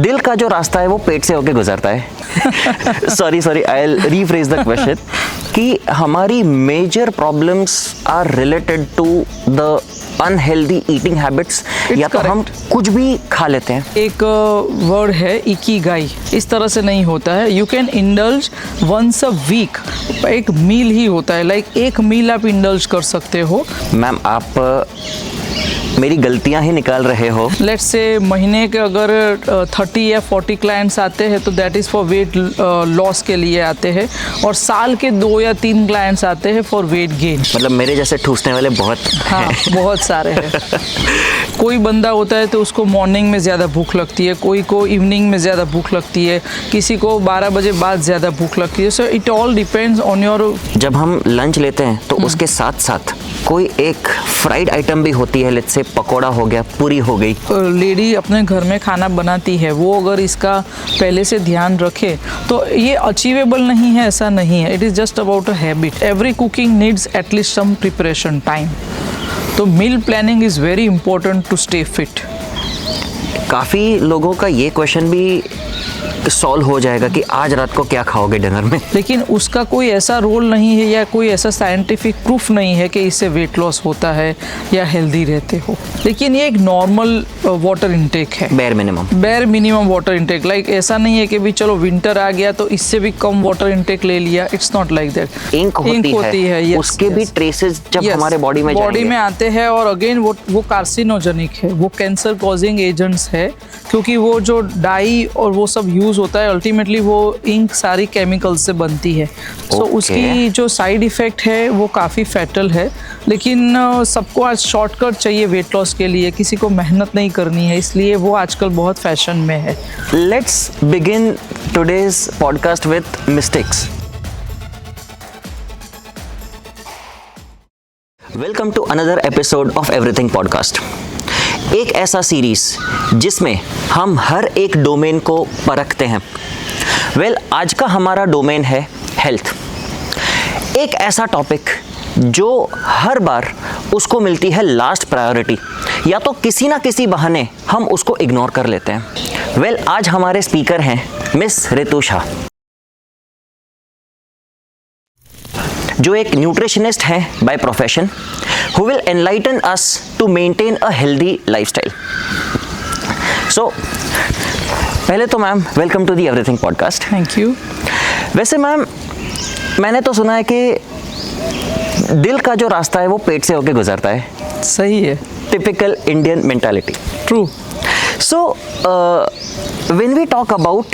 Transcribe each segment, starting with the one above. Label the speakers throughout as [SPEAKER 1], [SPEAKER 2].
[SPEAKER 1] दिल का जो रास्ता है वो पेट से होके गुजरता है। Sorry I will rephrase the question कि हमारी major problems are related to the unhealthy eating habits, या तो हम कुछ भी खा लेते हैं।
[SPEAKER 2] एक वर्ड है इकिगाई, इस तरह से नहीं होता है। You can indulge once a week, एक मील ही होता है, लाइक एक मील आप इंडल्ज कर सकते हो।
[SPEAKER 1] मैम आप मेरी गलतियां ही निकाल रहे हो।
[SPEAKER 2] लेट्स से महीने के अगर 30 या 40 क्लाइंट्स आते हैं तो that is for weight loss के लिए आते हैं, और साल के 2 या 3 क्लाइंट्स आते हैं फॉर वेट गेन।
[SPEAKER 1] मतलब मेरे जैसे ठूसने वाले बहुत
[SPEAKER 2] हाँ
[SPEAKER 1] हैं।
[SPEAKER 2] बहुत सारे हैं। कोई बंदा होता है तो उसको मॉर्निंग में ज़्यादा भूख लगती है, कोई को इवनिंग में ज़्यादा भूख लगती है, किसी को 12 बजे बाद ज़्यादा भूख लगती है। So it all depends on your.
[SPEAKER 1] जब हम लंच लेते हैं तो उसके साथ साथ कोई एक फ्राइड आइटम भी होती है, लेट्स से पकोड़ा हो गया, पूरी हो गई।
[SPEAKER 2] लेडी अपने घर में खाना बनाती है, वो अगर इसका पहले से ध्यान रखे तो ये अचीवेबल नहीं है, ऐसा नहीं है। It is just about a habit. Every cooking needs at least some preparation time. तो meal planning is very important to stay fit.
[SPEAKER 1] काफ़ी लोगों का ये क्वेश्चन भी सॉल्व हो जाएगा कि आज रात को क्या खाओगे डिनर में,
[SPEAKER 2] लेकिन उसका कोई ऐसा रोल नहीं है या कोई ऐसा साइंटिफिक प्रूफ नहीं है कि इससे वेट लॉस होता है या हेल्दी रहते हो। लेकिन ये एक नॉर्मल वाटर इंटेक है,
[SPEAKER 1] bare minimum
[SPEAKER 2] water intake. Like ऐसा नहीं है कि भी चलो विंटर आ गया तो इससे भी कम वाटर इंटेक ले लिया। It's not like that.
[SPEAKER 1] इंक होती है yes, उसके भी ट्रेसेस जब हमारे बॉडी में
[SPEAKER 2] आते हैं, और अगेन वो कार्सिनोजेनिक है, वो कैंसर कॉजिंग एजेंट्स है, क्योंकि वो जो डाई और वो सब यूज होता है, अल्टीमेटली वो इंक सारी केमिकल्स से बनती है। सो उसकी जो साइड इफेक्ट है वो काफ़ी फैटल है। लेकिन सबको आज शॉर्टकट चाहिए वेट लॉस के लिए, किसी को मेहनत नहीं करनी है, इसलिए वो आजकल बहुत फैशन में है।
[SPEAKER 1] Let's begin today's podcast with mistakes. Welcome to another episode of everything podcast. एक ऐसा सीरीज जिसमें हम हर एक डोमेन को परखते हैं। आज का हमारा डोमेन है हेल्थ। एक ऐसा टॉपिक जो हर बार उसको मिलती है लास्ट प्रायोरिटी, या तो किसी ना किसी बहाने हम उसको इग्नोर कर लेते हैं। आज हमारे स्पीकर हैं मिस रितुषा, जो एक न्यूट्रिशनिस्ट हैं by profession, who will enlighten us to maintain a healthy lifestyle. So, पहले तो ma'am welcome to the everything podcast.
[SPEAKER 2] Thank you.
[SPEAKER 1] वैसे मैम मैंने तो सुना है कि दिल का जो रास्ता है वो पेट से होके गुजरता है।
[SPEAKER 2] सही है।
[SPEAKER 1] Typical Indian mentality.
[SPEAKER 2] True.
[SPEAKER 1] So when we talk about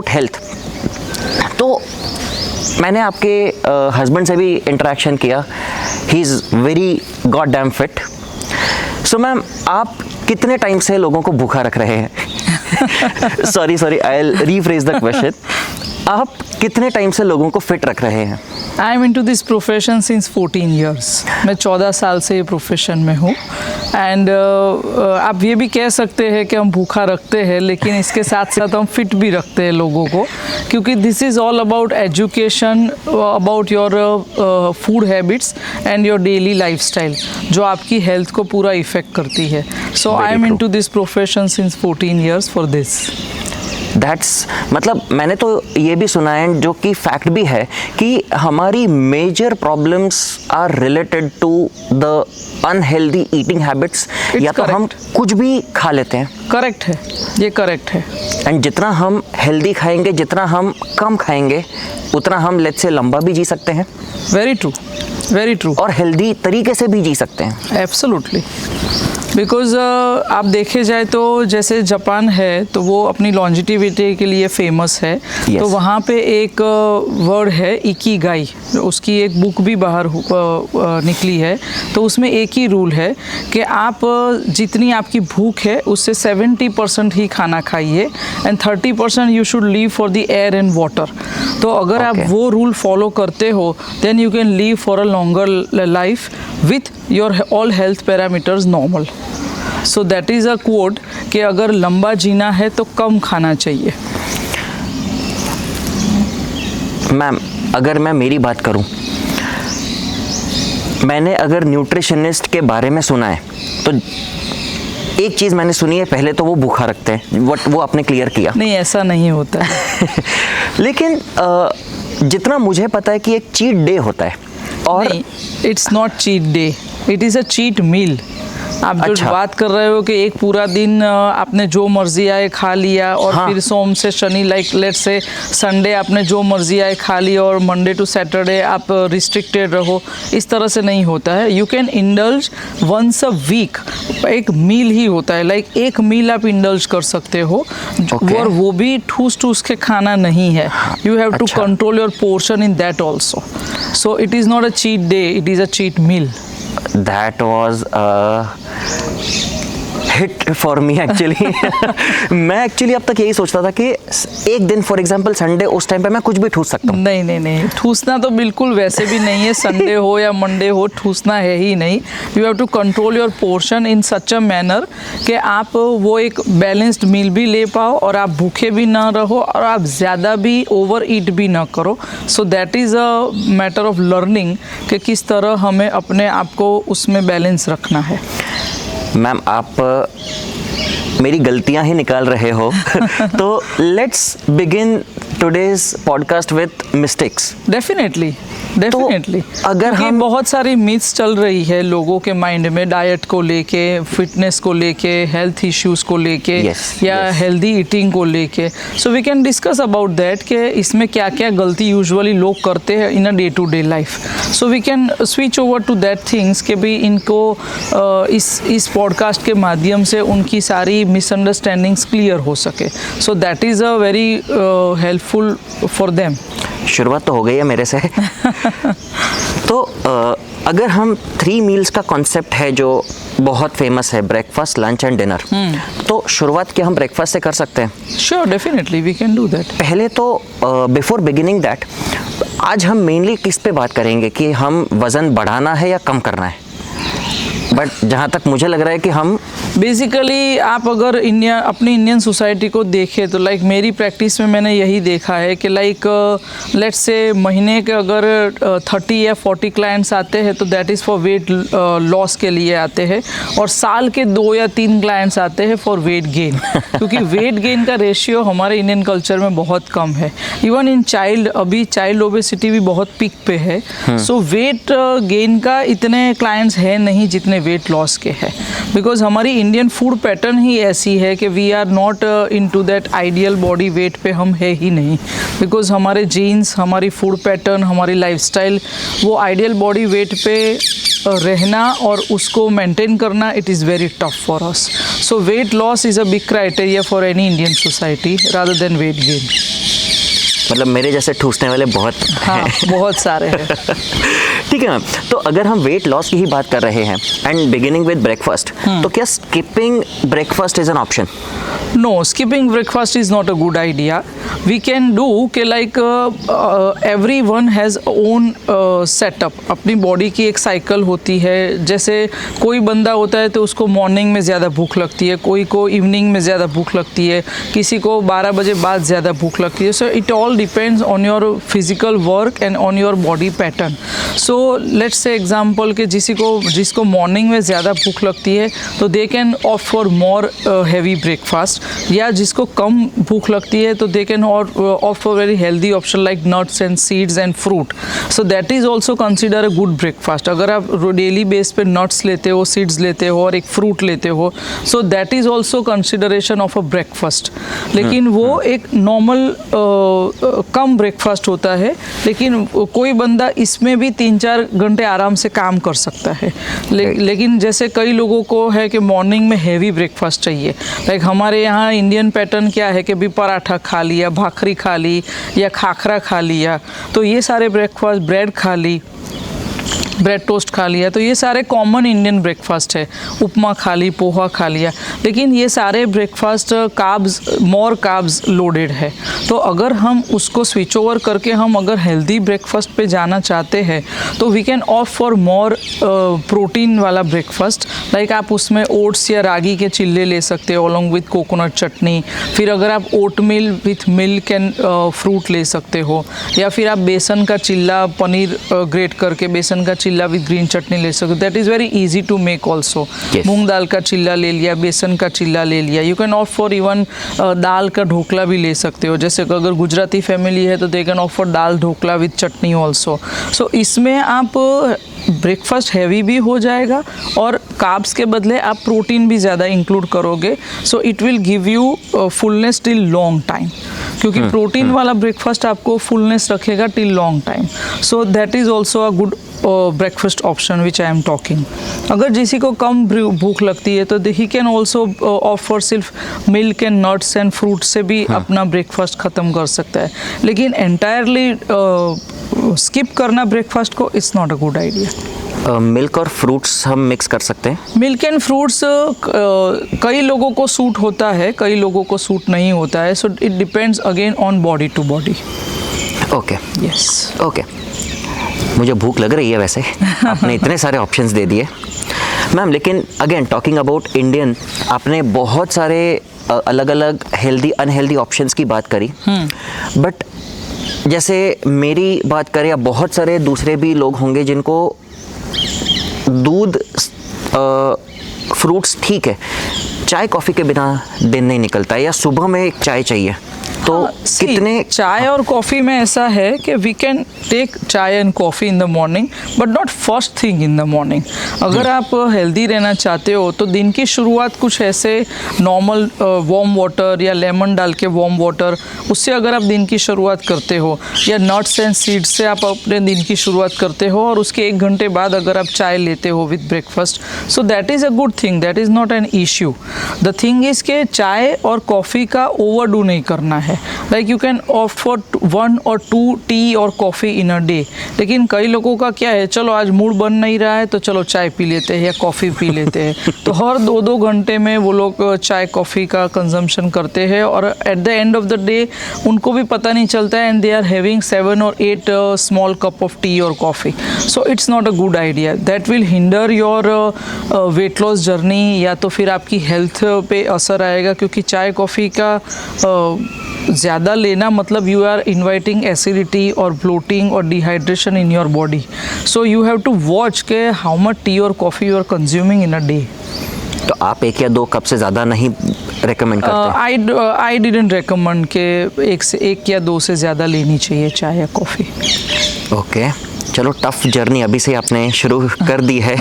[SPEAKER 1] health, तो मैंने आपके हस्बैंड से भी इंटरेक्शन किया। He is very god damn fit. So ma'am आप कितने टाइम से लोगों को भूखा रख रहे हैं? Sorry I will rephrase the question. आप कितने टाइम से लोगों को फिट रख रहे हैं?
[SPEAKER 2] I am in to this profession since 14 years. मैं 14 साल से ये प्रोफेशन में हूँ। एंड आप ये भी कह सकते हैं कि हम भूखा रखते हैं, लेकिन इसके साथ साथ हम फिट भी रखते हैं लोगों को, क्योंकि this is all about education, about your food habits and your daily lifestyle, जो आपकी हेल्थ को पूरा इफेक्ट करती है। So I am in to this profession since 14 years for this.
[SPEAKER 1] मतलब मैंने तो ये भी सुना है, जो कि फैक्ट भी है, कि हमारी major problems are related to the unhealthy eating habits, या तो हम कुछ भी खा लेते हैं।
[SPEAKER 2] करेक्ट है, ये करेक्ट है।
[SPEAKER 1] एंड जितना हम हेल्दी खाएंगे, जितना हम कम खाएंगे, उतना हम लेट्स से लंबा भी जी सकते हैं।
[SPEAKER 2] Very true, very true.
[SPEAKER 1] और हेल्दी तरीके से भी जी सकते हैं।
[SPEAKER 2] एब्सोल्युटली। बिकॉज आप देखे जाए तो जैसे जापान है तो वो अपनी लॉन्जिटिविटी के लिए फेमस है।
[SPEAKER 1] Yes.
[SPEAKER 2] तो वहाँ पे एक वर्ड है इकिगाई, उसकी एक बुक भी बाहर निकली है। तो उसमें एक ही रूल है कि आप जितनी आपकी भूख है उससे 70% ही खाना खाइए and 30% you should leave for the air and water. तो अगर आप वो रूल फॉलो करते हो then you can leave for a longer life with your all health parameters normal. So that is a code कि अगर लंबा जीना है तो कम खाना चाहिए।
[SPEAKER 1] मैम अगर मैं मेरी बात करूं, मैंने अगर न्यूट्रिशनिस्ट के बारे में सुना है तो एक चीज़ मैंने सुनी है, पहले तो वो भूखा रखते हैं, वो आपने क्लियर किया।
[SPEAKER 2] नहीं, ऐसा नहीं होता है।
[SPEAKER 1] लेकिन जितना मुझे पता है कि एक चीट डे होता है, और
[SPEAKER 2] नहीं, it's not cheat day, it is a cheat meal. आप जो
[SPEAKER 1] अच्छा।
[SPEAKER 2] बात कर रहे हो कि एक पूरा दिन आपने जो मर्जी आए खा लिया, और
[SPEAKER 1] हाँ।
[SPEAKER 2] फिर सोम से शनि, लाइक लेट्स से संडे आपने जो मर्जी आए खा लिया, और मंडे टू सैटरडे आप रिस्ट्रिक्टेड रहो, इस तरह से नहीं होता है। You can indulge once a week, एक मील ही होता है, लाइक एक मील आप इंडल्ज कर सकते हो।
[SPEAKER 1] Okay.
[SPEAKER 2] और वो भी ठूस ठूस के खाना नहीं है। यू हैव टू
[SPEAKER 1] अच्छा।
[SPEAKER 2] Control your portion in that also. So it is not a cheat day, it is a cheat meal.
[SPEAKER 1] that was a hit for me actually। मैं एक्चुअली अब तक यही सोचता था कि एक दिन फॉर एग्जांपल संडे, उस टाइम पे मैं कुछ भी ठूस सकता हूँ।
[SPEAKER 2] नहीं नहीं नहीं, ठूसना तो बिल्कुल वैसे भी नहीं है। संडे हो या मंडे हो, ठूसना है ही नहीं। You have to control your portion in such a manner कि आप वो एक बैलेंस्ड मील भी ले पाओ, और आप भूखे भी ना रहो, और आप ज़्यादा भी ओवर ईट भी ना करो। सो that is a matter of learning कि किस तरह हमें अपने आप को उसमें बैलेंस रखना है।
[SPEAKER 1] मैम, आप मेरी गलतियां ही निकाल रहे हो। तो let's begin today's podcast with mistakes.
[SPEAKER 2] Definitely definitely.
[SPEAKER 1] अगर हम
[SPEAKER 2] बहुत सारी मिथ्स चल रही है लोगों के माइंड में, डाइट को लेके, फिटनेस को लेके, हेल्थ इश्यूज को लेके,
[SPEAKER 1] Yes,
[SPEAKER 2] या
[SPEAKER 1] yes.
[SPEAKER 2] हेल्दी ईटिंग को लेके। So we can discuss about that कि इसमें क्या क्या गलती यूजुअली लोग करते हैं in a day to day life. So we can switch over to that things कि भी इनको इस पॉडकास्ट के माध्यम से उनकी सारी मिसअंडरस्टैंडिंग्स क्लियर हो सके। सो that is a very helpful for them.
[SPEAKER 1] शुरुआत तो हो गई है मेरे से। तो अगर हम 3 मील्स का कॉन्सेप्ट है जो बहुत फेमस है, ब्रेकफास्ट, लंच एंड डिनर, तो शुरुआत क्या हम ब्रेकफास्ट से कर सकते हैं?
[SPEAKER 2] Sure, definitely we can do that.
[SPEAKER 1] पहले तो बिफोर बिगिनिंग दैट, आज हम मेनली किस पे बात करेंगे कि हम वज़न बढ़ाना है या कम करना है? बट जहाँ तक मुझे लग रहा है कि हम
[SPEAKER 2] बेसिकली, आप अगर अपनी इंडियन सोसाइटी को देखें तो लाइक मेरी प्रैक्टिस में मैंने यही देखा है कि लाइक लेट्स से महीने के अगर 30 या 40 क्लाइंट्स आते हैं तो that is for weight loss के लिए आते हैं, और साल के 2 या 3 क्लाइंट्स आते हैं फॉर वेट गेन। क्योंकि वेट गेन का रेशियो हमारे इंडियन कल्चर में बहुत कम है। इवन इन अभी चाइल्ड ओबेसिटी भी बहुत पीक पे है। सो वेट गेन का इतने क्लाइंट्स हैं नहीं जितने वेट लॉस के हैं, बिकॉज हमारी इंडियन फूड पैटर्न ही ऐसी है कि we are not into that ideal body weight पे हम है ही नहीं। बिकॉज हमारे जीन्स, हमारी फूड पैटर्न, हमारी लाइफस्टाइल वो आइडियल बॉडी वेट पे रहना और उसको मेंटेन करना, it is very tough for us. So weight loss is a big criteria for any Indian society rather than weight gain.
[SPEAKER 1] मतलब मेरे जैसे ठूसने वाले बहुत
[SPEAKER 2] हाँ, बहुत सारे हैं।
[SPEAKER 1] ठीक है मैम, तो अगर हम वेट लॉस की ही बात कर रहे हैं एंड बिगिनिंग विद ब्रेकफास्ट, तो क्या skipping breakfast is an option?
[SPEAKER 2] No, skipping breakfast is not a good idea. We can do कि like everyone has own setup. अपनी बॉडी की एक साइकिल होती है। जैसे कोई बंदा होता है तो उसको मॉर्निंग में ज़्यादा भूख लगती है, कोई को इवनिंग में ज़्यादा भूख लगती है, किसी को 12 बजे बाद ज़्यादा भूख लगती है। So it all depends on your physical work and on your body pattern. So let's say example कि जिसको मॉर्निंग में ज़्यादा भूख लगती है तो they can opt for more heavy breakfast, या जिसको कम भूख लगती है तो they can opt for very healthy option like nuts and seeds and fruit. So that is also consider a good breakfast. अगर आप डेली बेस पे नट्स लेते हो, सीड्स लेते हो और एक फ्रूट लेते हो, सो that is also consideration of a breakfast. लेकिन वो एक नॉर्मल कम ब्रेकफास्ट होता है, लेकिन कोई बंदा इसमें भी 3-4 घंटे आराम से काम कर सकता है। लेकिन जैसे कई लोगों को है कि मॉर्निंग में हैवी ब्रेकफास्ट चाहिए, लाइक हमारे यहाँ इंडियन पैटर्न क्या है कि भी पराठा खा लिया, भाखरी खा ली या खाखरा खा लिया, तो ये सारे ब्रेकफास्ट, ब्रेड खा ली, ब्रेड टोस्ट खा लिया, तो ये सारे कॉमन इंडियन ब्रेकफास्ट है। उपमा खा ली, पोहा खा लिया, लेकिन ये सारे ब्रेकफास्ट मोर कार्ब्स लोडेड है। तो अगर हम उसको स्विच ओवर करके हम अगर हेल्दी ब्रेकफास्ट पे जाना चाहते हैं तो we can opt for more protein वाला ब्रेकफास्ट। लाइक आप उसमें ओट्स या रागी के चिल्ले ले सकते हो अलॉन्ग विथ कोकोनट चटनी। फिर अगर आप ओट मिल विथ मिल्क एंड फ्रूट ले सकते हो, या फिर आप बेसन का चिल्ला, पनीर ग्रेट करके बेसन का चिल्ला चिल्ला विद ग्रीन चटनी ले सकते हो, that is very easy to make also.
[SPEAKER 1] Yes.
[SPEAKER 2] मूंग दाल का चिल्ला ले लिया, बेसन का चिल्ला ले लिया, you can opt for even दाल का ढोकला भी ले सकते हो। जैसे कि अगर गुजराती फैमिली है तो they can opt for dal dhokla with chutney also. So इसमें आप ब्रेकफास्ट हैवी भी हो जाएगा और कार्ब्स के बदले आप प्रोटीन भी ज़्यादा इंक्लूड करोगे, so it will give you fullness till long time, क्योंकि प्रोटीन वाला ब्रेकफास्ट आपको फुलनेस रखेगा till long time. So that is also a good breakfast option which I am talking. अगर किसी को कम भूख लगती है तो ही कैन ऑल्सो ऑफर सिर्फ milk and nuts and fruit से भी अपना ब्रेकफास्ट ख़त्म कर सकता है, लेकिन एंटायरली स्किप करना ब्रेकफास्ट को it's not a good idea.
[SPEAKER 1] Milk और फ्रूट्स हम मिक्स कर सकते हैं?
[SPEAKER 2] मिल्क एंड फ्रूट्स कई लोगों को सूट होता है, कई लोगों को सूट नहीं होता है, so it depends again on body to body.
[SPEAKER 1] Okay,
[SPEAKER 2] yes,
[SPEAKER 1] okay. मुझे भूख लग रही है वैसे, आपने इतने सारे ऑप्शंस दे दिए मैम। लेकिन अगेन टॉकिंग अबाउट इंडियन, आपने बहुत सारे अलग अलग हेल्दी अनहेल्दी ऑप्शंस की बात करी, बट जैसे मेरी बात करें या बहुत सारे दूसरे भी लोग होंगे जिनको दूध फ्रूट्स ठीक है, चाय कॉफ़ी के बिना दिन नहीं निकलता है या सुबह में एक चाय चाहिए, तो कितने
[SPEAKER 2] चाय और कॉफ़ी में ऐसा है कि वी कैन टेक चाय and coffee in the morning but not first thing in the morning. अगर आप हेल्दी रहना चाहते हो तो दिन की शुरुआत कुछ ऐसे नॉर्मल वार्म वाटर या लेमन डाल के वार्म वाटर, उससे अगर आप दिन की शुरुआत करते हो, या नट्स एंड सीड्स से आप अपने दिन की शुरुआत करते हो और उसके 1 घंटे बाद अगर आप चाय लेते हो with breakfast, so that is a good thing, that is not an issue. The thing is के चाय और कॉफ़ी का ओवरडू नहीं करना है। Like you can opt for 1 or 2 T और कॉफ़ी इन अ डे, लेकिन कई लोगों का क्या है, चलो आज मूड बन नहीं रहा है तो चलो चाय पी लेते हैं या कॉफ़ी पी लेते हैं, तो हर 2-2 घंटे में वो लोग चाय कॉफ़ी का कंजम्पशन करते हैं और at the end of the day उनको भी पता नहीं चलता है, and they are having 7 or 8 small cup of tea और coffee. So it's not a good idea, that will hinder your weight loss journey, या तो फिर आपकी हेल्थ पे असर आएगा, क्योंकि चाय कॉफ़ी का ज़्यादा लेना मतलब यू आर इन्वाइटिंग एसिडिटी और ब्लोटिंग और dehydration in your body. So you have to watch के हाउ मच टी और coffee you are consuming in a day.
[SPEAKER 1] तो आप 1 या 2 कप से ज़्यादा नहीं रेकमेंड करते?
[SPEAKER 2] आई डिडंट रेकमेंड के 1 या 2 से ज़्यादा लेनी चाहिए चाय या कॉफ़ी।
[SPEAKER 1] ओके, चलो टफ जर्नी अभी से आपने शुरू कर दी है।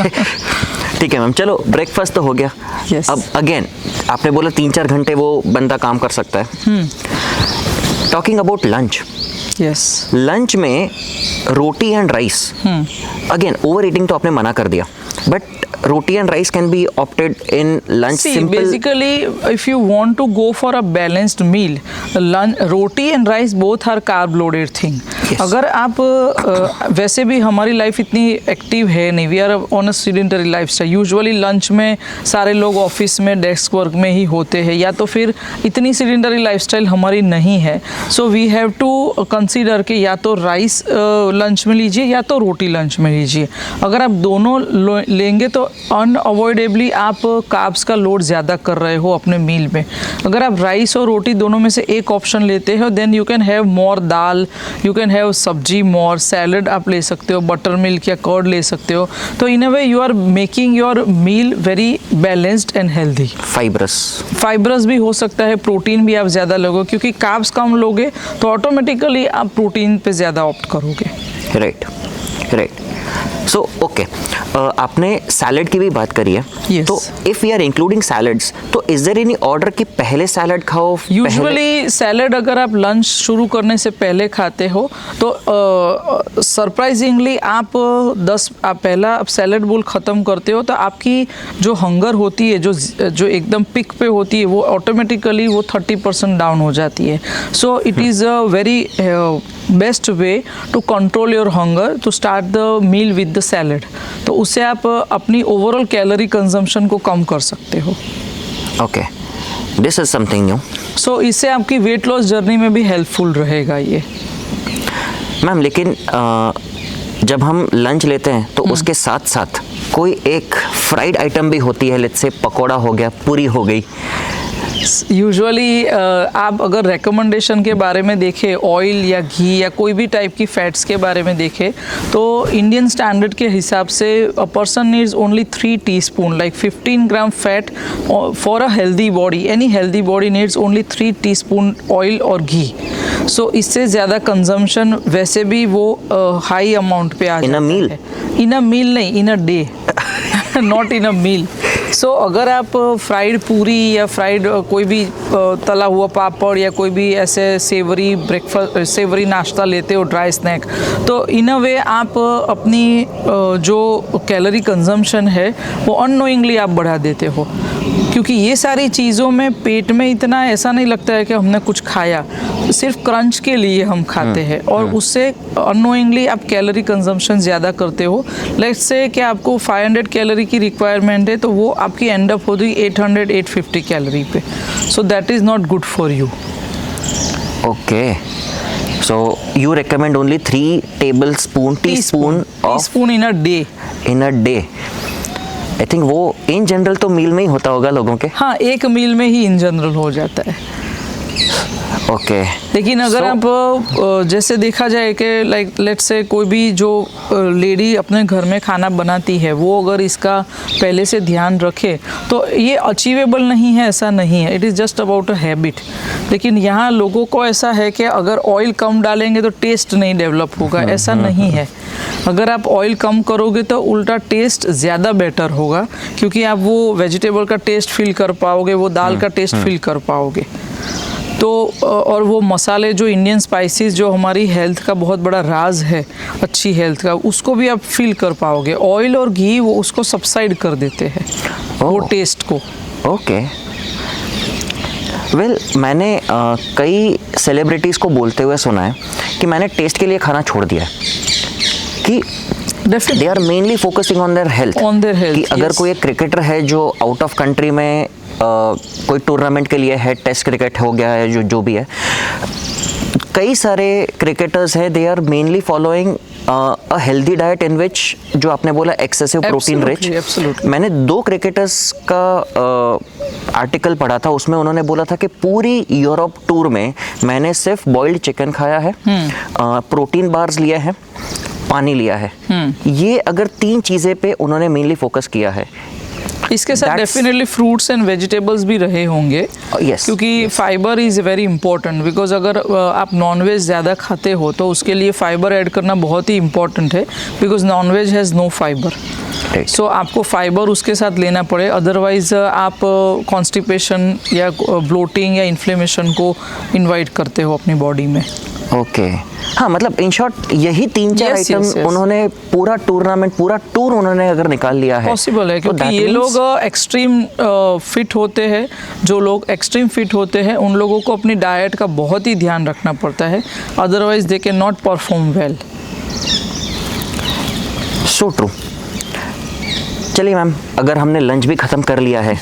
[SPEAKER 1] ठीक है मैम, चलो ब्रेकफास्ट तो हो गया।
[SPEAKER 2] Yes.
[SPEAKER 1] अब अगेन आपने बोला 3-4 घंटे वो बंदा काम कर सकता है। Talking about lunch,
[SPEAKER 2] yes,
[SPEAKER 1] lunch में रोटी and rice, again over eating तो आपने मना कर दिया, but roti and rice can be opted in lunch.
[SPEAKER 2] See,
[SPEAKER 1] simple.
[SPEAKER 2] basically, if you want to go for a balanced meal, roti and rice both are carb loaded thing.
[SPEAKER 1] Yes.
[SPEAKER 2] अगर आप वैसे भी हमारी लाइफ इतनी active है नहीं, we are on a sedentary lifestyle, usually lunch में सारे लोग ऑफिस में डेस्क वर्क में ही होते हैं, या तो फिर इतनी सीडेंटरी लाइफस्टाइल हमारी नहीं है। So we have to consider कि या तो राइस लंच में लीजिए या तो रोटी लंच में लीजिए। अगर आप दोनों लेंगे तो अनअवॉइडेबली आप कार्ब्स का लोड ज़्यादा कर रहे हो अपने मील में। अगर आप राइस और रोटी दोनों में से एक ऑप्शन लेते हो, then you can have more dal, you can have sabzi more, salad आप ले सकते हो, बटर मिल्क या कर्ड ले सकते हो। तो in a way you are making your meal very balanced and healthy. Fibrous भी हो सकता है, प्रोटीन भी आप ज़्यादा लोगे, क्योंकि कार्ब्स कम लोगे तो ऑटोमेटिकली आप प्रोटीन पे ज़्यादा ऑप्ट करोगे।
[SPEAKER 1] Right, right. सो ओके, आपने सैलड की भी बात करी है।
[SPEAKER 2] Yes.
[SPEAKER 1] तो if you are including salads, तो इज देयर एनी ऑर्डर कि पहले सैलड खाओ?
[SPEAKER 2] यूजुअली सैलड अगर आप लंच शुरू करने से पहले खाते हो तो सरप्राइजिंगली आप पहला सैलड बोल ख़त्म करते हो तो आपकी जो हंगर होती है, जो एकदम पिक पे होती है, वो ऑटोमेटिकली वो 30% डाउन हो जाती है। So it is a very best way to control your hunger to start the meal with the salad. तो उससे आप अपनी ओवरऑल कैलोरी कंजम्पशन को कम कर सकते हो।
[SPEAKER 1] Okay, this is something new.
[SPEAKER 2] So इससे आपकी वेट लॉस जर्नी में भी हेल्पफुल रहेगा ये।
[SPEAKER 1] मैम, लेकिन जब हम लंच लेते हैं तो उसके साथ साथ कोई एक फ्राइड आइटम भी होती है, लेट्स से पकोड़ा हो गया, पूरी हो गई,
[SPEAKER 2] यूजुअली आप अगर रिकमेंडेशन के बारे में देखें, ऑयल या घी या कोई भी टाइप की फैट्स के बारे में देखें, तो इंडियन स्टैंडर्ड के हिसाब से a person needs only 3 teaspoon, like 15 gram fat for a healthy body. Any healthy body needs only 3 teaspoon oil और घी. सो इससे ज़्यादा कंजम्पशन वैसे भी वो हाई अमाउंट पे आ जाता है. इन अ मील नहीं, इन अ डे, नॉट इन अ मील. सो अगर आप फ्राइड पूरी या फ्राइड कोई भी तला हुआ पापड़ या कोई भी ऐसे सेवरी ब्रेकफास्ट, सेवरी नाश्ता लेते हो, ड्राई स्नैक, तो इन अ वे आप अपनी जो कैलोरी कंजम्पशन है वो अननोइंगली आप बढ़ा देते हो, क्योंकि ये सारी चीज़ों में पेट में इतना ऐसा नहीं लगता है कि हमने कुछ खाया, सिर्फ क्रंच के लिए हम खाते हैं और उससे अननोइंगली आप कैलोरी कंजम्पशन ज़्यादा करते हो. लेट्स से कि आपको 500 कैलोरी की रिक्वायरमेंट है तो वो आपकी एंड अप होती 800-850 कैलोरी पे. सो that is not good for you.
[SPEAKER 1] Okay, so you recommend only 3 teaspoon
[SPEAKER 2] in a day.
[SPEAKER 1] In a day. I think वो इन जनरल तो मील में ही होता होगा लोगों के.
[SPEAKER 2] हाँ, एक मील में ही इन जनरल हो जाता है.
[SPEAKER 1] ओके.
[SPEAKER 2] लेकिन अगर आप जैसे देखा जाए कि लाइक लेट्स से कोई भी जो लेडी अपने घर में खाना बनाती है वो अगर इसका पहले से ध्यान रखे तो ये अचीवेबल नहीं है, ऐसा नहीं है. It is just about a habit. लेकिन यहाँ लोगों को ऐसा है कि अगर ऑयल कम डालेंगे तो टेस्ट नहीं डेवलप होगा. ऐसा नहीं है. अगर आप ऑयल कम करोगे तो उल्टा टेस्ट ज़्यादा बेटर होगा, क्योंकि आप वो वेजिटेबल का टेस्ट फील कर पाओगे, वो दाल का टेस्ट फील कर पाओगे. तो और वो मसाले जो इंडियन स्पाइसेस जो हमारी हेल्थ का बहुत बड़ा राज है, अच्छी हेल्थ का, उसको भी आप फील कर पाओगे. ऑयल और घी वो उसको सबसाइड कर देते हैं, वो टेस्ट को.
[SPEAKER 1] ओके. वेल, मैंने कई सेलिब्रिटीज़ को बोलते हुए सुना है कि मैंने टेस्ट के लिए खाना छोड़ दिया है, कि they are mainly focusing on their health. कि अगर कोई एक क्रिकेटर है जो आउट ऑफ कंट्री में कोई टूर्नामेंट के लिए है, टेस्ट क्रिकेट हो गया है, जो भी है, कई सारे क्रिकेटर्स हैं, they are mainly following a healthy diet in which, जो आपने बोला, एक्सेसिव प्रोटीन रिच. मैंने 2 क्रिकेटर्स का आर्टिकल पढ़ा था, उसमें उन्होंने बोला था कि पूरी यूरोप टूर में मैंने सिर्फ बॉइल्ड चिकन खाया है, प्रोटीन बार्स लिए हैं, पानी लिया है. ये अगर 3 चीज़ें पे उन्होंने मेनली फोकस किया है.
[SPEAKER 2] इसके साथ डेफिनेटली फ्रूट्स एंड वेजिटेबल्स भी रहे होंगे. क्योंकि fibre is very important. Because अगर आप नॉनवेज ज़्यादा खाते हो तो उसके लिए फाइबर ऐड करना बहुत ही इंपॉर्टेंट है, because nonveg has no fibre. So आपको फाइबर उसके साथ लेना पड़े, अदरवाइज आप कॉन्स्टिपेशन या ब्लोटिंग या इन्फ्लेमेशन को इन्वाइट करते हो अपनी बॉडी में.
[SPEAKER 1] ओके. हाँ, मतलब इन शॉर्ट यही 3-4 आइटम उन्होंने पूरा टूर्नामेंट, पूरा टूर उन्होंने अगर निकाल लिया है.
[SPEAKER 2] पॉसिबल है, क्योंकि ये लोग एक्सट्रीम फिट होते हैं. जो लोग एक्सट्रीम फिट होते हैं उन लोगों को अपनी डाइट का बहुत ही ध्यान रखना पड़ता है, otherwise they can not perform well.
[SPEAKER 1] So true. चलिए मैम, अगर हमने लंच भी ख़त्म कर लिया है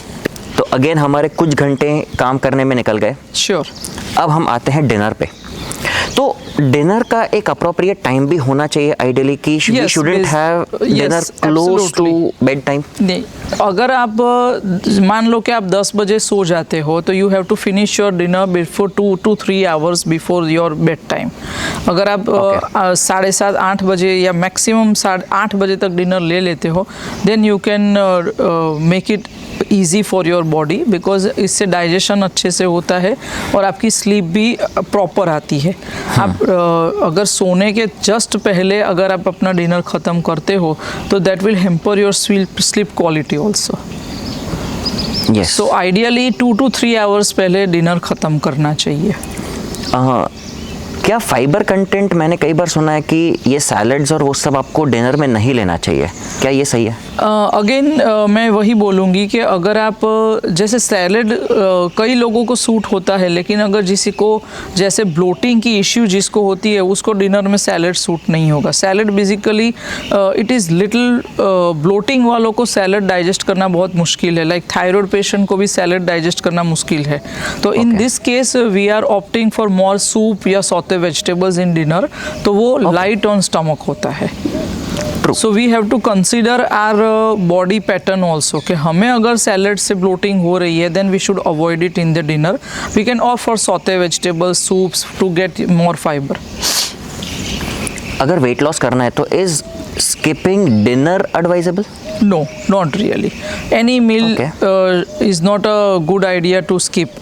[SPEAKER 1] तो अगेन हमारे कुछ घंटे काम करने में निकल गए.
[SPEAKER 2] श्योर.
[SPEAKER 1] अब हम आते हैं डिनर पे. तो डिनर का एक अप्रोप्रिएट टाइम भी होना चाहिए आइडियली, कि we shouldn't have dinner close to bed time.
[SPEAKER 2] नहीं, अगर आप मान लो कि आप 10 बजे सो जाते हो तो you have to finish your dinner before 2 to 3 hours before your bed time. अगर आप 7:30-8 बजे या मैक्सिमम 8 बजे तक डिनर ले लेते हो, then you can make it easy for your body, because इससे डाइजेशन अच्छे से होता है और आपकी स्लीप भी प्रॉपर आती है. आप अगर सोने के जस्ट पहले अगर आप अपना डिनर ख़त्म करते हो तो that will hamper your sleep quality also. So ideally 2 to 3 hours पहले डिनर ख़त्म करना चाहिए.
[SPEAKER 1] क्या फाइबर कंटेंट, मैंने कई बार सुना है कि ये सैलड्स और वो सब आपको डिनर में नहीं लेना चाहिए, क्या ये सही है?
[SPEAKER 2] अगेन मैं वही बोलूँगी कि अगर आप जैसे सैलड कई लोगों को सूट होता है, लेकिन अगर किसी को जैसे ब्लोटिंग की इश्यू जिसको होती है उसको डिनर में सैलड सूट नहीं होगा. Salad basically it is little bloating वालों को सैलड डाइजेस्ट करना बहुत मुश्किल है. लाइक थायराइड पेशेंट को भी सैलड डाइजेस्ट करना मुश्किल है. तो in this case we are opting for more soup या सौते वेजिटेबल्स इन डिनर, तो वो लाइट ऑन स्टमक होता है.
[SPEAKER 1] True.
[SPEAKER 2] So we have to consider our body pattern also कि हमें अगर सैलड से ब्लोटिंग हो रही है then we should avoid it in the dinner. We can opt for saute vegetables, soups to get more fibre.
[SPEAKER 1] अगर weight loss करना है तो is skipping dinner advisable?
[SPEAKER 2] No, not really. Any meal is not a good idea to skip.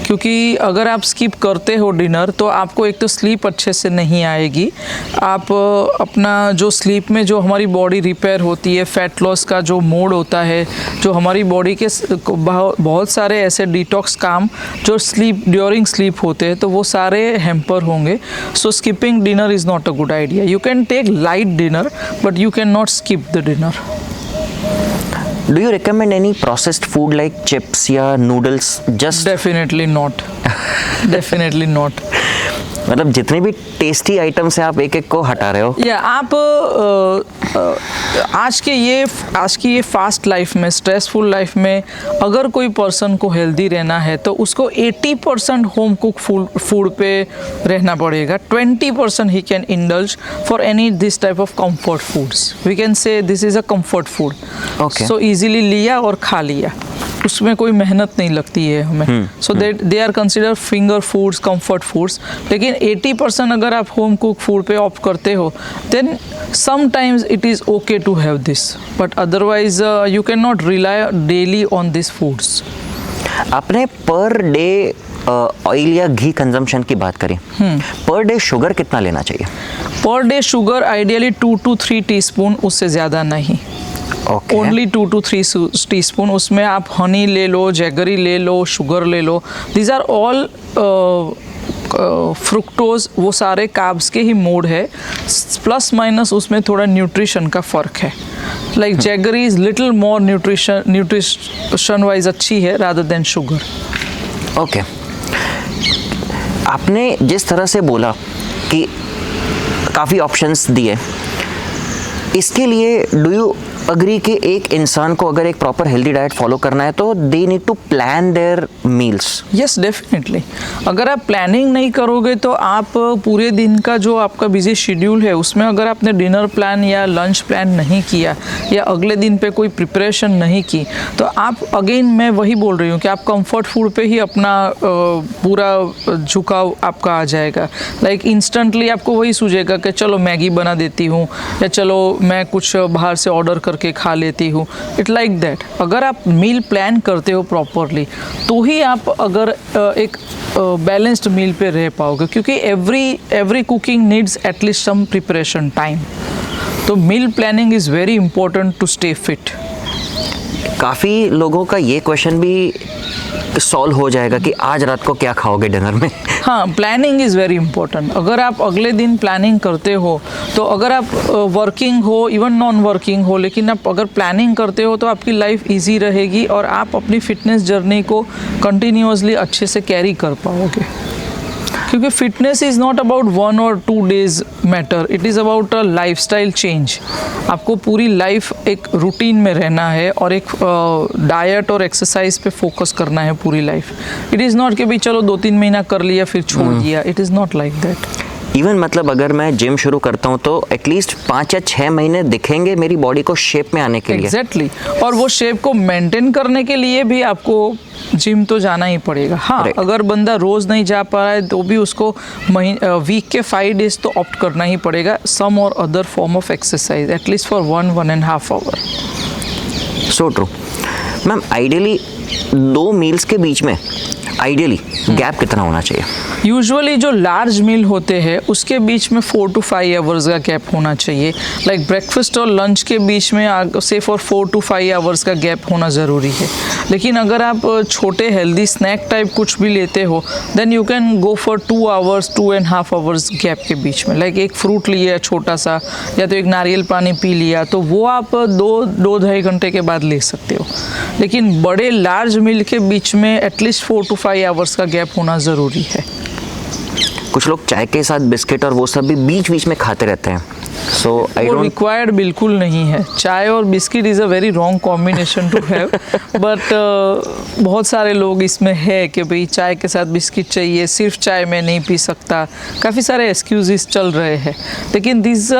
[SPEAKER 2] क्योंकि अगर आप skip करते हो dinner तो आपको एक तो स्लीप अच्छे से नहीं आएगी. आप अपना जो स्लीप में जो हमारी बॉडी रिपेयर होती है, फैट लॉस का जो मोड होता है, जो हमारी बॉडी के बहुत सारे ऐसे डिटॉक्स काम जो स्लीप ड्यूरिंग स्लीप होते हैं तो वो सारे हैम्पर होंगे. So skipping dinner is not a good idea. You can take light dinner but you can not skip the dinner.
[SPEAKER 1] Do you recommend any processed food like chips या noodles? Just
[SPEAKER 2] Definitely not. Definitely not.
[SPEAKER 1] मतलब जितने भी tasty items हैं आप एक एक को हटा रहे हो.
[SPEAKER 2] या आप आज की ये फास्ट लाइफ में, स्ट्रेसफुल लाइफ में अगर कोई पर्सन को हेल्दी रहना है तो उसको 80% होम कुक फूड पे रहना पड़ेगा. 20% ही can indulge for any this type of comfort foods. We can say this is a comfort food. So easily लिया और खा लिया, उसमें कोई मेहनत नहीं लगती है हमें. So they are consider finger foods, comfort foods. लेकिन 80% अगर आप होम कुक फूड पे ऑप्ट करते हो then sometimes it is okay to have this but otherwise you can not rely daily on this foods.
[SPEAKER 1] आपने पर डे ऑयल या घी consumption की बात करी. पर डे शुगर कितना लेना चाहिए?
[SPEAKER 2] Per day sugar ideally 2 to 3 teaspoon, उससे ज़्यादा नहीं. Only 2 to 3 teaspoon. उसमें आप हनी ले लो, जैगरी ले लो, शुगर ले लो. दीज आर ऑल फ्रुक्टोज, वो सारे कार्ब्स के ही मोड है. प्लस माइनस उसमें थोड़ा न्यूट्रिशन का फ़र्क है. Like jaggery is little more nutrition wise अच्छी है रादर देन शुगर.
[SPEAKER 1] ओके. आपने जिस तरह से बोला कि काफ़ी ऑप्शंस दिए, इसके लिए डू यू अग्री कि एक इंसान को अगर एक प्रॉपर हेल्दी डाइट फॉलो करना है तो they need to plan their meals?
[SPEAKER 2] Yes, definitely. अगर आप प्लानिंग नहीं करोगे तो आप पूरे दिन का जो आपका बिजी शेड्यूल है उसमें अगर आपने डिनर प्लान या लंच प्लान नहीं किया या अगले दिन पे कोई प्रिपरेशन नहीं की तो आप अगेन मैं वही बोल रही हूँ कि आप कंफर्ट फूड पे ही अपना पूरा झुकाव आपका आ जाएगा. लाइक इंस्टेंटली आपको वही सूझेगा कि चलो मैगी बना देती हूँ या चलो मैं कुछ बाहर से ऑर्डर करके खा लेती हूँ. It like that. अगर आप मील प्लान करते हो प्रॉपरली तो ही आप अगर एक बैलेंस्ड मील पे रह पाओगे. क्योंकि every cooking needs at least some preparation time. तो meal planning is very important to stay fit.
[SPEAKER 1] काफ़ी लोगों का ये क्वेश्चन भी सॉल्व हो जाएगा कि आज रात को क्या खाओगे डिनर में.
[SPEAKER 2] हाँ, प्लानिंग इज़ वेरी इंपॉर्टेंट. अगर आप अगले दिन प्लानिंग करते हो तो अगर आप वर्किंग हो, इवन नॉन वर्किंग हो, लेकिन आप अगर प्लानिंग करते हो तो आपकी लाइफ इजी रहेगी और आप अपनी फिटनेस जर्नी को कंटिन्यूअसली अच्छे से कैरी कर पाओगे. क्योंकि fitness is not about 1 or 2 days matter. It is about a lifestyle change. आपको पूरी लाइफ एक रूटीन में रहना है और एक डाइट और एक्सरसाइज पे फोकस करना है पूरी लाइफ. इट इज़ नॉट कि भाई चलो 2-3 महीना कर लिया फिर छोड़ दिया. It is not like that.
[SPEAKER 1] Even मतलब अगर मैं जिम शुरू करता हूँ तो एटलीस्ट 5 या 6 महीने दिखेंगे मेरी बॉडी को शेप में आने के लिए.
[SPEAKER 2] एग्जैक्टली. और वो शेप को मेंटेन करने के लिए भी आपको जिम तो जाना ही पड़ेगा. हाँ, अगर बंदा रोज़ नहीं जा पा रहा है तो भी उसको वीक के 5 days तो ऑप्ट करना ही पड़ेगा सम और other form of exercise at least for 1.5 hour.
[SPEAKER 1] So true. Ma'am, ideally 2 meals के बीच में आइडियली गैप कितना होना चाहिए?
[SPEAKER 2] यूजुअली जो लार्ज मील होते हैं उसके बीच में 4 to 5 hours का गैप होना चाहिए. लाइक ब्रेकफास्ट और लंच के बीच में से फॉर 4 to 5 hours का गैप होना ज़रूरी है. लेकिन अगर आप छोटे हेल्दी स्नैक टाइप कुछ भी लेते हो then you can go for 2 hours, 2.5 hours gap के बीच में. लाइक एक फ्रूट लिया छोटा सा या तो एक नारियल पानी पी लिया तो वो आप 2-2.5 घंटे के बाद ले सकते हो. लेकिन बड़े लार्ज मील के बीच में एटलीस्ट 4 to 5 hours का गैप होना ज़रूरी है.
[SPEAKER 1] कुछ लोग चाय के साथ बिस्किट और वो सब भी बीच बीच में खाते रहते हैं. So I
[SPEAKER 2] वो
[SPEAKER 1] don't.
[SPEAKER 2] रिक्वायर्ड बिल्कुल नहीं है। चाय और biscuit is a very wrong combination to have, but बहुत सारे लोग इसमें है कि भाई चाय के साथ बिस्किट चाहिए, सिर्फ चाय में नहीं पी सकता, काफ़ी सारे एक्सक्यूजेस चल रहे हैं। लेकिन दिस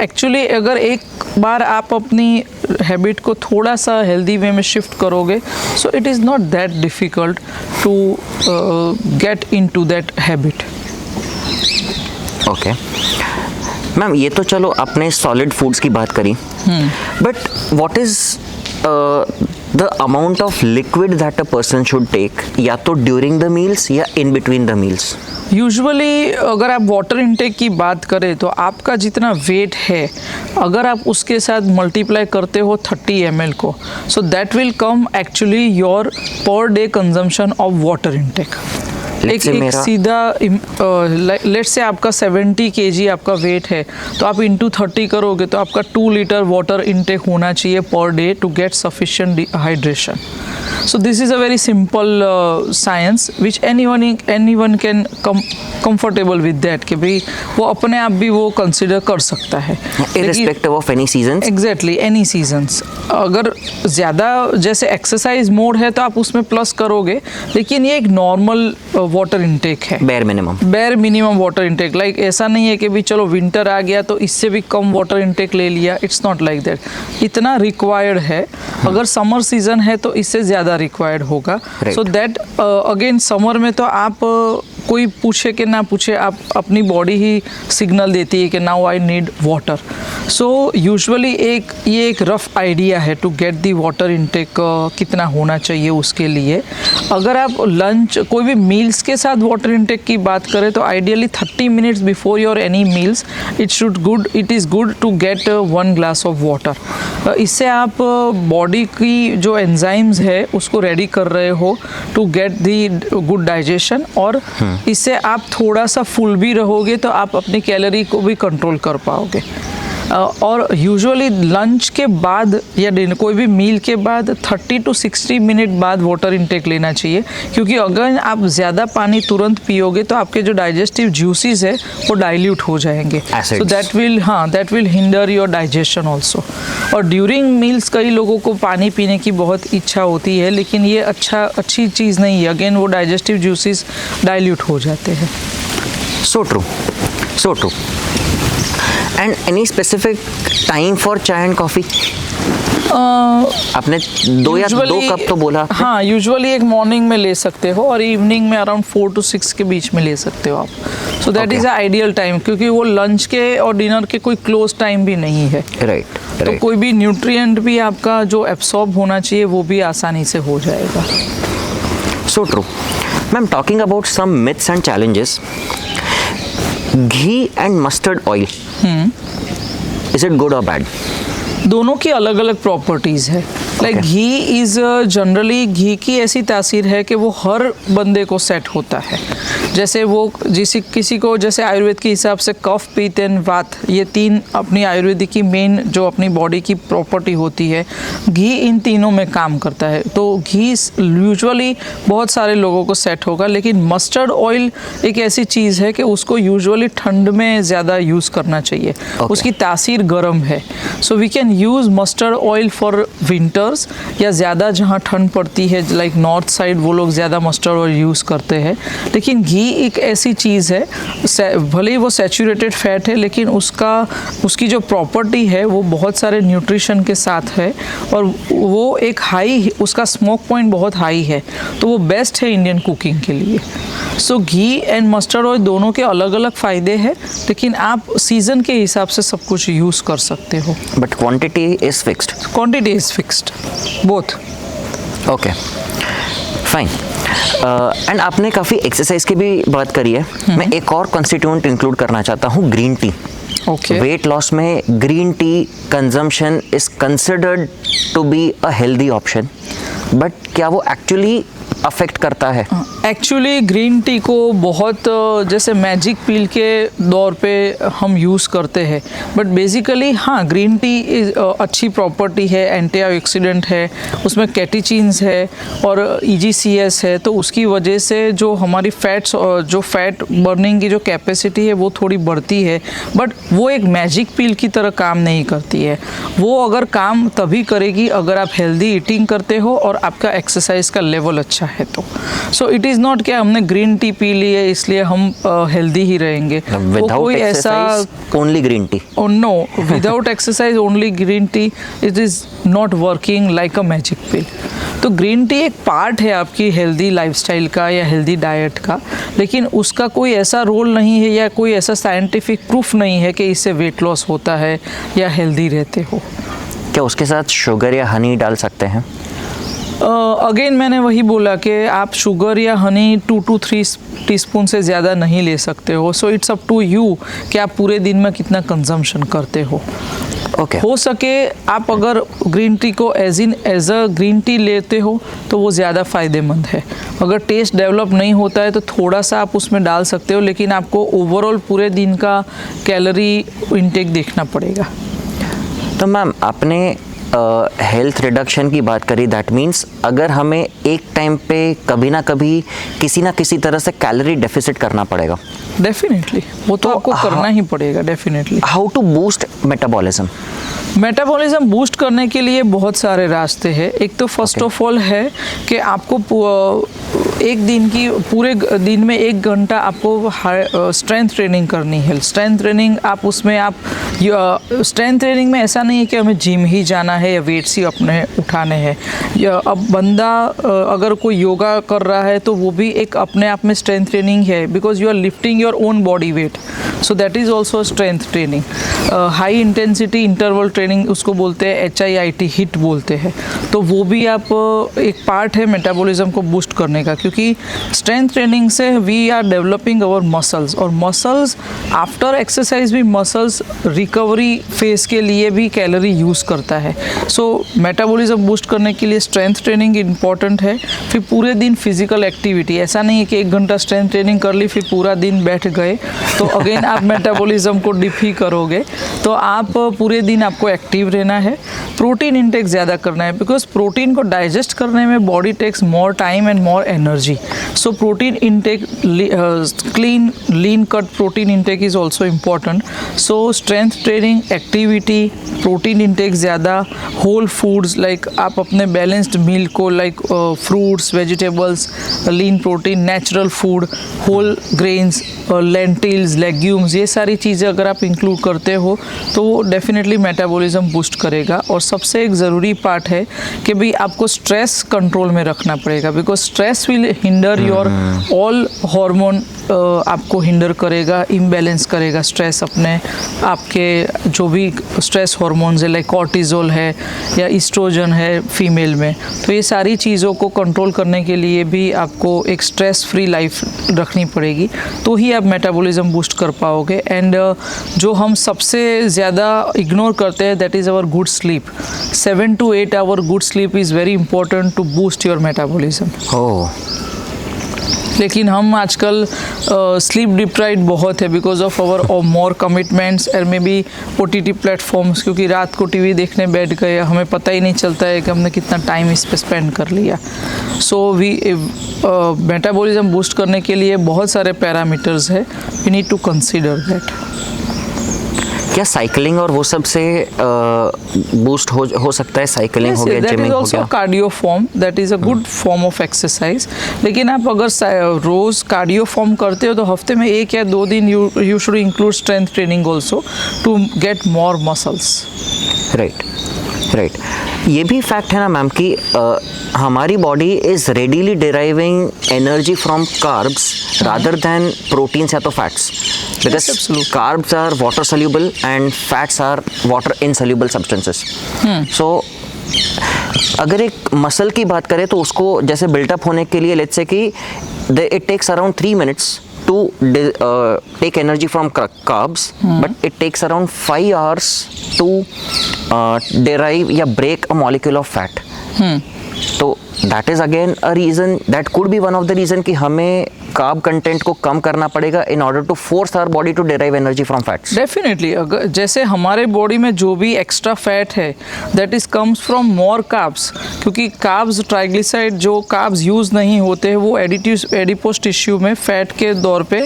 [SPEAKER 2] एक्चुअली अगर एक बार आप अपनी हैबिट को थोड़ा सा हेल्दी वे में शिफ्ट करोगे, so it is not that difficult to get into that habit.
[SPEAKER 1] Okay ma'am, ये तो चलो आपने सॉलिड फूड्स की बात करी, but what is the amount of liquid that a person should take, या तो ड्यूरिंग द मील्स या in between the meals?
[SPEAKER 2] Usually अगर आप वाटर इनटेक की बात करें तो आपका जितना वेट है, अगर आप उसके साथ मल्टीप्लाई करते हो 30 ml को, so that will come actually your per day consumption of water intake. एक सीधा लेट्स से आपका 70 kg आपका वेट है, तो आप इंटू 30 करोगे तो आपका 2 लीटर वाटर इनटेक होना चाहिए per day to get sufficient hydration. So this is a very simple science which anyone can comfortable with that कि भाई वो अपने आप भी वो consider कर सकता है,
[SPEAKER 1] irrespective of any seasons.
[SPEAKER 2] Exactly, any seasons. अगर ज़्यादा जैसे एक्सरसाइज मोड है तो आप उसमें प्लस करोगे, लेकिन ये एक नॉर्मल वाटर इनटेक है, bare minimum water intake. Like ऐसा नहीं है कि भी चलो विंटर आ गया तो इससे भी कम वाटर इनटेक ले लिया, इट्स नॉट लाइक दैट। इतना रिक्वायर्ड है, अगर समर सीजन है तो इससे ज़्यादा रिक्वायर्ड होगा। सो दैट अगेन समर में तो आप कोई पूछे कि ना पूछे, आप अपनी बॉडी ही सिग्नल देती है कि now I need water. So usually ये एक रफ आइडिया है to get the water intake कितना होना चाहिए उसके लिए। अगर आप लंच कोई भी मील्स के साथ वाटर इनटेक की बात करें तो ideally 30 minutes before your any meals it is good to get 1 glass of water. इससे आप बॉडी की जो एंजाइम्स है उसको रेडी कर रहे हो to get the good digestion, और इससे आप थोड़ा सा फुल भी रहोगे तो आप अपनी कैलोरी को भी कंट्रोल कर पाओगे। और यूजुअली लंच के बाद या डिनर कोई भी मील के बाद 30 to 60 मिनट बाद वाटर इनटेक लेना चाहिए, क्योंकि अगर आप ज़्यादा पानी तुरंत पियोगे तो आपके जो डाइजेस्टिव जूसेस है वो डाइल्यूट हो जाएंगे, so that will hinder your digestion also. और ड्यूरिंग मील्स कई लोगों को पानी पीने की बहुत इच्छा होती है, लेकिन ये अच्छी चीज़ नहीं है, अगेन वो डाइजेस्टिव जूसेस डाइल्यूट हो जाते हैं।
[SPEAKER 1] So true. And any specific time for chai and coffee? आपने दो कप तो बोला।
[SPEAKER 2] हाँ, यूजुअली एक मॉर्निंग में ले सकते हो और इवनिंग में अराउंड 4 to 6 के बीच में ले सकते हो आप। सो दैट इज़ आइडियल टाइम, क्योंकि वो लंच के और डिनर के कोई क्लोज टाइम भी नहीं है।
[SPEAKER 1] राइट।
[SPEAKER 2] तो कोई भी न्यूट्रिएंट भी आपका जो एब्सॉर्ब होना चाहिए वो भी आसानी से हो जाएगा।
[SPEAKER 1] So true. Ma'am, talking about some myths and challenges, ghee and mustard oil, is it good और बैड?
[SPEAKER 2] दोनों की अलग अलग प्रॉपर्टीज़ है। Like ghee is generally, ghee की ऐसी तासीर है कि वो हर बंदे को सेट होता है। जैसे वो किसी को जैसे आयुर्वेद के हिसाब से कफ, पित्त एंड वात, ये 3 अपनी आयुर्वेदिक की मेन जो अपनी बॉडी की प्रॉपर्टी होती है, घी इन तीनों में काम करता है। तो घी यूजुअली बहुत सारे लोगों को सेट होगा, लेकिन मस्टर्ड ऑयल एक ऐसी चीज़ है कि उसको यूजुअली ठंड में ज़्यादा यूज़ करना चाहिए। उसकी तासीर गर्म है, so we can use mustard oil for winters, या ज़्यादा जहाँ ठंड पड़ती है लाइक नॉर्थ साइड वो लोग ज़्यादा मस्टर्ड ऑयल यूज़ करते हैं। लेकिन घी एक ऐसी चीज़ है, भले ही वो सैचुरेटेड फैट है, लेकिन उसकी जो प्रॉपर्टी है वो बहुत सारे न्यूट्रिशन के साथ है, और वो एक उसका स्मोक पॉइंट बहुत हाई है, तो वो बेस्ट है इंडियन कुकिंग के लिए। सो घी एंड मस्टर्ड ऑयल दोनों के अलग अलग फ़ायदे हैं, लेकिन आप सीज़न के हिसाब से सब कुछ यूज़ कर सकते हो।
[SPEAKER 1] But quantity is fixed?
[SPEAKER 2] Quantity is fixed, both.
[SPEAKER 1] Okay, fine. And आपने काफ़ी एक्सरसाइज की भी बात करी है। मैं एक और कॉन्स्टिट्यूएंट इंक्लूड करना चाहता हूँ, ग्रीन टी। वेट लॉस में green tea consumption is considered to be a healthy option, but क्या वो एक्चुअली अफेक्ट करता है?
[SPEAKER 2] एक्चुअली ग्रीन टी को बहुत जैसे मैजिक पिल के दौर पे हम यूज़ करते हैं, बट बेसिकली हाँ, ग्रीन टी अच्छी प्रॉपर्टी है, एंटीऑक्सीडेंट है, उसमें कैटेचिन्स है और EGCS है, तो उसकी वजह से जो हमारी फैट्स जो फैट बर्निंग की जो कैपेसिटी है वो थोड़ी बढ़ती है, बट वो एक मैजिक पिल की तरह काम नहीं करती है। वो अगर काम तभी करेगी अगर आप हेल्दी ईटिंग करते हो और आपका एक्सरसाइज का लेवल अच्छा है तो। सो इट इज़ नॉट कि हमने ग्रीन टी पी ली है इसलिए हम हेल्दी ही रहेंगे। वो कोई ऐसा
[SPEAKER 1] only green tea?
[SPEAKER 2] No, without exercise only green tea it is not working like a magic pill. तो ग्रीन टी एक पार्ट है आपकी हेल्दी लाइफस्टाइल का या हेल्दी डाइट का, लेकिन उसका कोई ऐसा रोल नहीं है या कोई ऐसा साइंटिफिक प्रूफ नहीं है कि इससे वेट लॉस होता है या हेल्दी रहते हो।
[SPEAKER 1] क्या उसके साथ शुगर या हनी डाल सकते हैं?
[SPEAKER 2] अगेन मैंने वही बोला कि आप शुगर या हनी 2 to 3 टीस्पून से ज़्यादा नहीं ले सकते हो। So it's up to you कि आप पूरे दिन में कितना कंजम्पशन करते हो।
[SPEAKER 1] ओके।
[SPEAKER 2] हो सके आप अगर ग्रीन टी को एज अ ग्रीन टी लेते हो तो वो ज़्यादा फ़ायदेमंद है। अगर टेस्ट डेवलप नहीं होता है तो थोड़ा सा आप उसमें डाल सकते हो, लेकिन आपको ओवरऑल पूरे दिन का कैलोरी इंटेक देखना पड़ेगा।
[SPEAKER 1] तो मैम आपने हेल्थ रिडक्शन की बात करी, दैट मीन्स अगर हमें एक टाइम पे कभी ना कभी किसी ना किसी तरह से कैलोरी डेफिसिट करना पड़ेगा।
[SPEAKER 2] डेफिनेटली वो तो आपको करना ही पड़ेगा definitely.
[SPEAKER 1] How to boost metabolism?
[SPEAKER 2] Metabolism boost करने के लिए बहुत सारे रास्ते हैं। एक तो फर्स्ट ऑफ ऑल है कि आपको एक दिन की पूरे दिन में 1 घंटा आपको स्ट्रेंथ ट्रेनिंग करनी है। स्ट्रेंथ ट्रेनिंग आप उसमें आप स्ट्रेंथ ट्रेनिंग में ऐसा नहीं है कि हमें जिम ही जाना है या वेट्स ही अपने उठाने हैं। या अब बंदा अगर कोई योगा कर रहा है तो वो भी एक अपने आप में स्ट्रेंथ ट्रेनिंग है, because you are lifting your own body weight, so that is also strength training. High intensity interval training उसको बोलते हैं, HIIT हिट बोलते हैं, तो वो भी आप एक पार्ट है मेटाबॉलिज्म को बूस्ट करने का, क्योंकि स्ट्रेंथ ट्रेनिंग से we are developing our muscles, और मसल्स आफ्टर एक्सरसाइज भी मसल्स रिकवरी फेज के लिए भी कैलोरी यूज़ करता है। सो मेटाबॉलिज्म बूस्ट करने के लिए स्ट्रेंथ ट्रेनिंग इम्पॉर्टेंट है। फिर पूरे दिन फिजिकल एक्टिविटी, ऐसा नहीं है कि 1 घंटा स्ट्रेंथ ट्रेनिंग कर ली फिर पूरा दिन बैठ गए तो अगेन आप मेटाबॉलिज्म को डिप ही करोगे। तो आप पूरे दिन आपको एक्टिव रहना है। प्रोटीन इंटेक ज़्यादा करना है, बिकॉज प्रोटीन को डाइजेस्ट करने में body takes more time and more energy. So protein intake, clean lean cut protein intake is also important. So strength training, activity, protein intake ज़्यादा, होल फूड्स लाइक आप अपने balanced meal को like fruits, vegetables, lean protein, natural food, whole grains, lentils, legumes, ये सारी चीज़ें अगर आप include करते हो तो वो डेफिनेटली मेटाबॉलिज्म बूस्ट करेगा। और सबसे एक ज़रूरी पार्ट है कि भाई आपको स्ट्रेस कंट्रोल में रखना पड़ेगा, because stress will hinder your all hormone, आपको हिंडर करेगा, इम्बैलेंस करेगा स्ट्रेस अपने आपके जो भी स्ट्रेस हार्मोन्स है लाइक कॉर्टिजोल है या ईस्ट्रोजन है फीमेल में। तो ये सारी चीज़ों को कंट्रोल करने के लिए भी आपको एक स्ट्रेस फ्री लाइफ रखनी पड़ेगी, तो ही आप मेटाबॉलिज्म बूस्ट कर पाओगे। एंड जो हम सबसे ज़्यादा इग्नोर करते हैं that is our good sleep. 7 to 8 hour good sleep is very important to boost your metabolism.
[SPEAKER 1] Oh,
[SPEAKER 2] लेकिन हम आजकल स्लीप डिप्राइव्ड बहुत है because of our more commitments और मे बी OTT प्लेटफॉर्म्स, क्योंकि रात को TV देखने बैठ गए, हमें पता ही नहीं चलता है कि हमने कितना टाइम इस पे स्पेंड कर लिया। सो वी मेटाबॉलिज्म बूस्ट करने के लिए बहुत सारे पैरामीटर्स है, we need to consider that.
[SPEAKER 1] क्या साइकिलिंग और वो सब से बूस्ट हो सकता है? साइकिलिंग हो गया, जिमिंग हो गया,
[SPEAKER 2] cardio form, that is a good form of exercise. लेकिन आप अगर रोज़ कार्डियो फॉर्म करते हो तो हफ्ते में 1 या 2 दिन you should include strength training also to get more muscles.
[SPEAKER 1] Right right. ये भी फैक्ट है ना मैम कि हमारी body is readily deriving energy from carbs rather than proteins या तो fats, because carbs are water soluble and fats are water insoluble substances. So अगर एक मसल की बात करें तो उसको जैसे बिल्टअप होने के लिए लेट्स से कि it takes around 3 minutes to take energy from carbs, but it takes around 5 hours to derive या break a molecule of fat. तो that is again a reason, that could be one of the reason कि हमें carb content को कम करना पड़ेगा in order to force our body to derive energy from fats.
[SPEAKER 2] Definitely, अगर जैसे हमारे बॉडी में जो भी एक्स्ट्रा फैट है that is comes from more carbs, क्योंकि कार्ब्स ट्राइग्लिसराइड जो कार्ब्स यूज़ नहीं होते हैं वो एडिपोस टिश्यू में फैट के दौर पे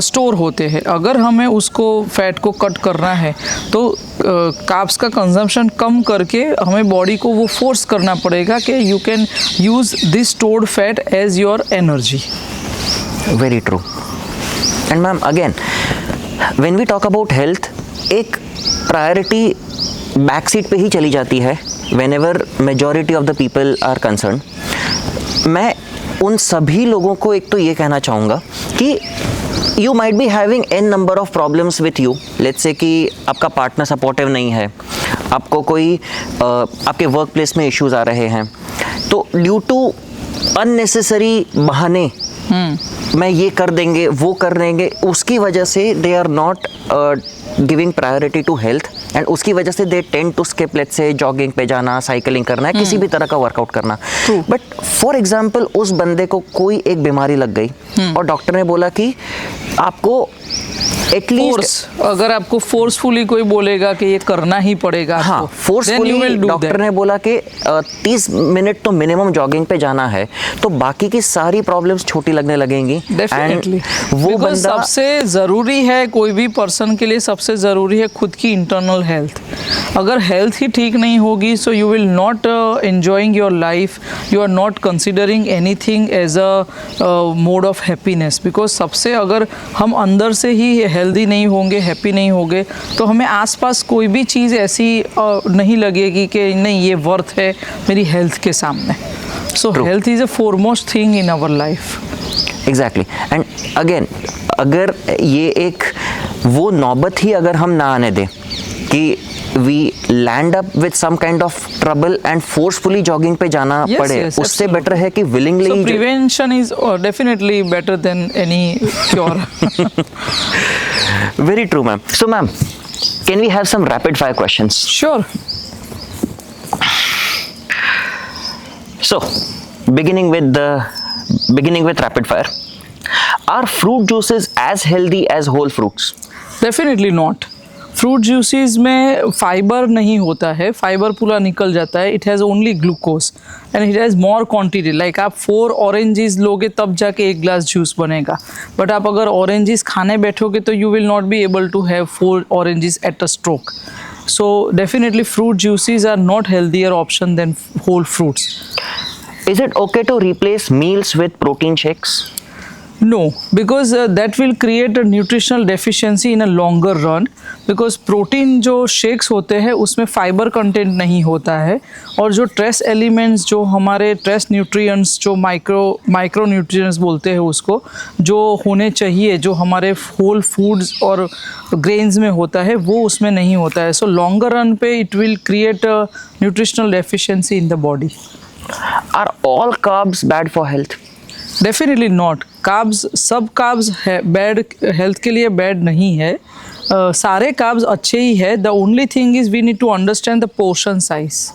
[SPEAKER 2] स्टोर होते हैं। अगर हमें उसको फैट को कट करना है तो कार्ब्स का कंजम्पशन कम करके हमें बॉडी को वो फोर्स करना पड़ेगा कि you can use this stored fat as your energy.
[SPEAKER 1] Very true. And ma'am again when we talk about health, एक प्रायोरिटी बैक सीट पे ही चली जाती है whenever majority of the people are concern. मैं उन सभी लोगों को एक तो ये कहना चाहूँगा कि you might be having an number of problems with you, let's say कि आपका पार्टनर सपोर्टिव नहीं है, आपको कोई आपके वर्क प्लेस में इश्यूज आ रहे हैं, तो ड्यू टू अननेसेसरी बहाने मैं ये कर देंगे वो कर देंगे, उसकी वजह से they are not giving priority to health and उसकी वजह से they tend to skip, let's say jogging पे जाना, साइकिलिंग करना है, किसी भी तरह का वर्कआउट करना। बट फॉर एग्जाम्पल उस बंदे को कोई एक बीमारी लग गई और डॉक्टर ने बोला कि आपको एटलीस्ट,
[SPEAKER 2] अगर आपको फोर्सफुली कोई बोलेगा कि ये करना ही पड़ेगा,
[SPEAKER 1] हाँ फोर्सफुली डॉक्टर ने बोला कि 30 मिनट तो मिनिमम जॉगिंग पे जाना है, तो बाकी की सारी प्रॉब्लम्स छोटी लगने लगेंगी।
[SPEAKER 2] डेफिनेटली
[SPEAKER 1] वो बंदा
[SPEAKER 2] सबसे ज़रूरी है, कोई भी पर्सन के लिए सबसे ज़रूरी है खुद की इंटरनल हेल्थ। अगर हेल्थ ही ठीक नहीं होगी so you will not enjoying your life, you are not considering anything as a mode of happiness. Because सबसे अगर हम अंदर से ही हेल्दी नहीं होंगे, हैप्पी नहीं होंगे, तो हमें आसपास कोई भी चीज़ ऐसी नहीं लगेगी कि नहीं ये वर्थ है मेरी हेल्थ के सामने। So health is a foremost thing in our life.
[SPEAKER 1] Exactly. And again अगर ये एक वो नौबत ही अगर हम ना आने दें कि we land up with some kind of trouble and forcefully jogging पे जाना पड़े, उससे बेटर है कि willingly.
[SPEAKER 2] Prevention is definitely better than any cure.
[SPEAKER 1] Very true, ma'am. So, ma'am, can we have some rapid fire questions?
[SPEAKER 2] Sure.
[SPEAKER 1] So, beginning with rapid fire. Are fruit juices as healthy as whole fruits?
[SPEAKER 2] Definitely not. Fruit juices में fibre नहीं होता है, fibre पूरा निकल जाता है। It has only glucose and it has more quantity. Like आप 4 oranges लोगे तब जाके 1 ग्लास जूस बनेगा, बट आप अगर ऑरेंजेस खाने बैठोगे तो you will not be able to have 4 oranges at a stroke. So definitely fruit juices are not healthier option than whole fruits.
[SPEAKER 1] Is it okay to replace meals with protein shakes?
[SPEAKER 2] No, because that will create a nutritional deficiency in a longer run. Because protein जो shakes होते हैं उसमें fibre content नहीं होता है, और जो trace elements, जो हमारे ट्रेस न्यूट्रिएंट्स, जो माइक्रो न्यूट्रिएंट्स बोलते हैं उसको, जो होने चाहिए, जो हमारे होल फूड्स और ग्रेन्स में होता है, वो उसमें नहीं होता है। सो लॉन्गर रन पे it will create nutritional deficiency in the body.
[SPEAKER 1] Are all carbs bad for health?
[SPEAKER 2] Definitely not. Carbs, सब कार्ब्स बैड हेल्थ के लिए बैड नहीं है। सारे कार्ब्स अच्छे ही है। The only thing is we need to understand the portion size.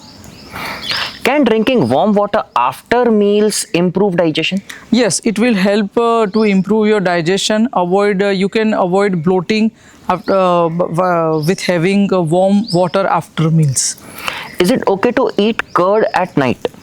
[SPEAKER 1] Can drinking warm water after meals improve digestion?
[SPEAKER 2] Yes, it will help to improve your digestion. You can avoid bloating with having warm water after meals.
[SPEAKER 1] Is it okay to eat curd at night?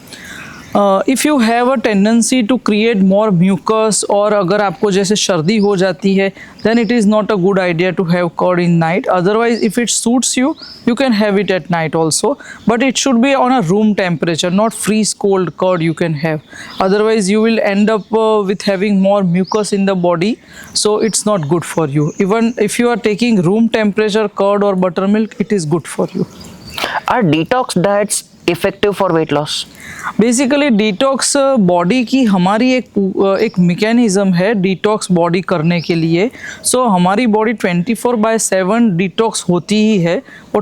[SPEAKER 2] If you have a tendency to create more mucus, और अगर आपको जैसे सर्दी हो जाती है, then it is not a good idea to have curd in night. Otherwise, if it suits you, you can have it at night also. But it should be on a room temperature, not freeze cold curd you can have. Otherwise, you will end up with having more mucus in the body. So it's not good for you. Even if you are taking room temperature curd or buttermilk, it is good for you.
[SPEAKER 1] Are detox diets effective for weight loss?
[SPEAKER 2] Basically detox body की हमारी एक mechanism है detox body करने के लिए। सो हमारी body 24/7 detox होती ही है, वो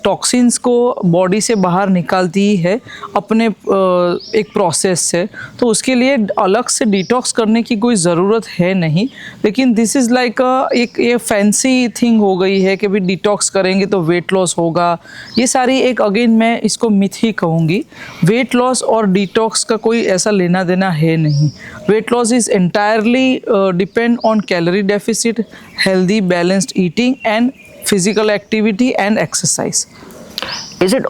[SPEAKER 2] टॉक्सिन्स को बॉडी से बाहर निकालती ही है अपने एक प्रोसेस से। तो उसके लिए अलग से डिटॉक्स करने की कोई ज़रूरत है नहीं। लेकिन दिस इज़ लाइक एक ये फैंसी थिंग हो गई है कि भी डिटॉक्स करेंगे तो वेट लॉस होगा। ये सारी एक अगेन मैं इसको मिथ ही कहूँगी, वेट लॉस और डिटॉक्स का कोई ऐसा लेना देना है नहीं। Weight loss is entirely depend on calorie deficit, healthy balanced eating and physical activity and exercise.
[SPEAKER 1] Is it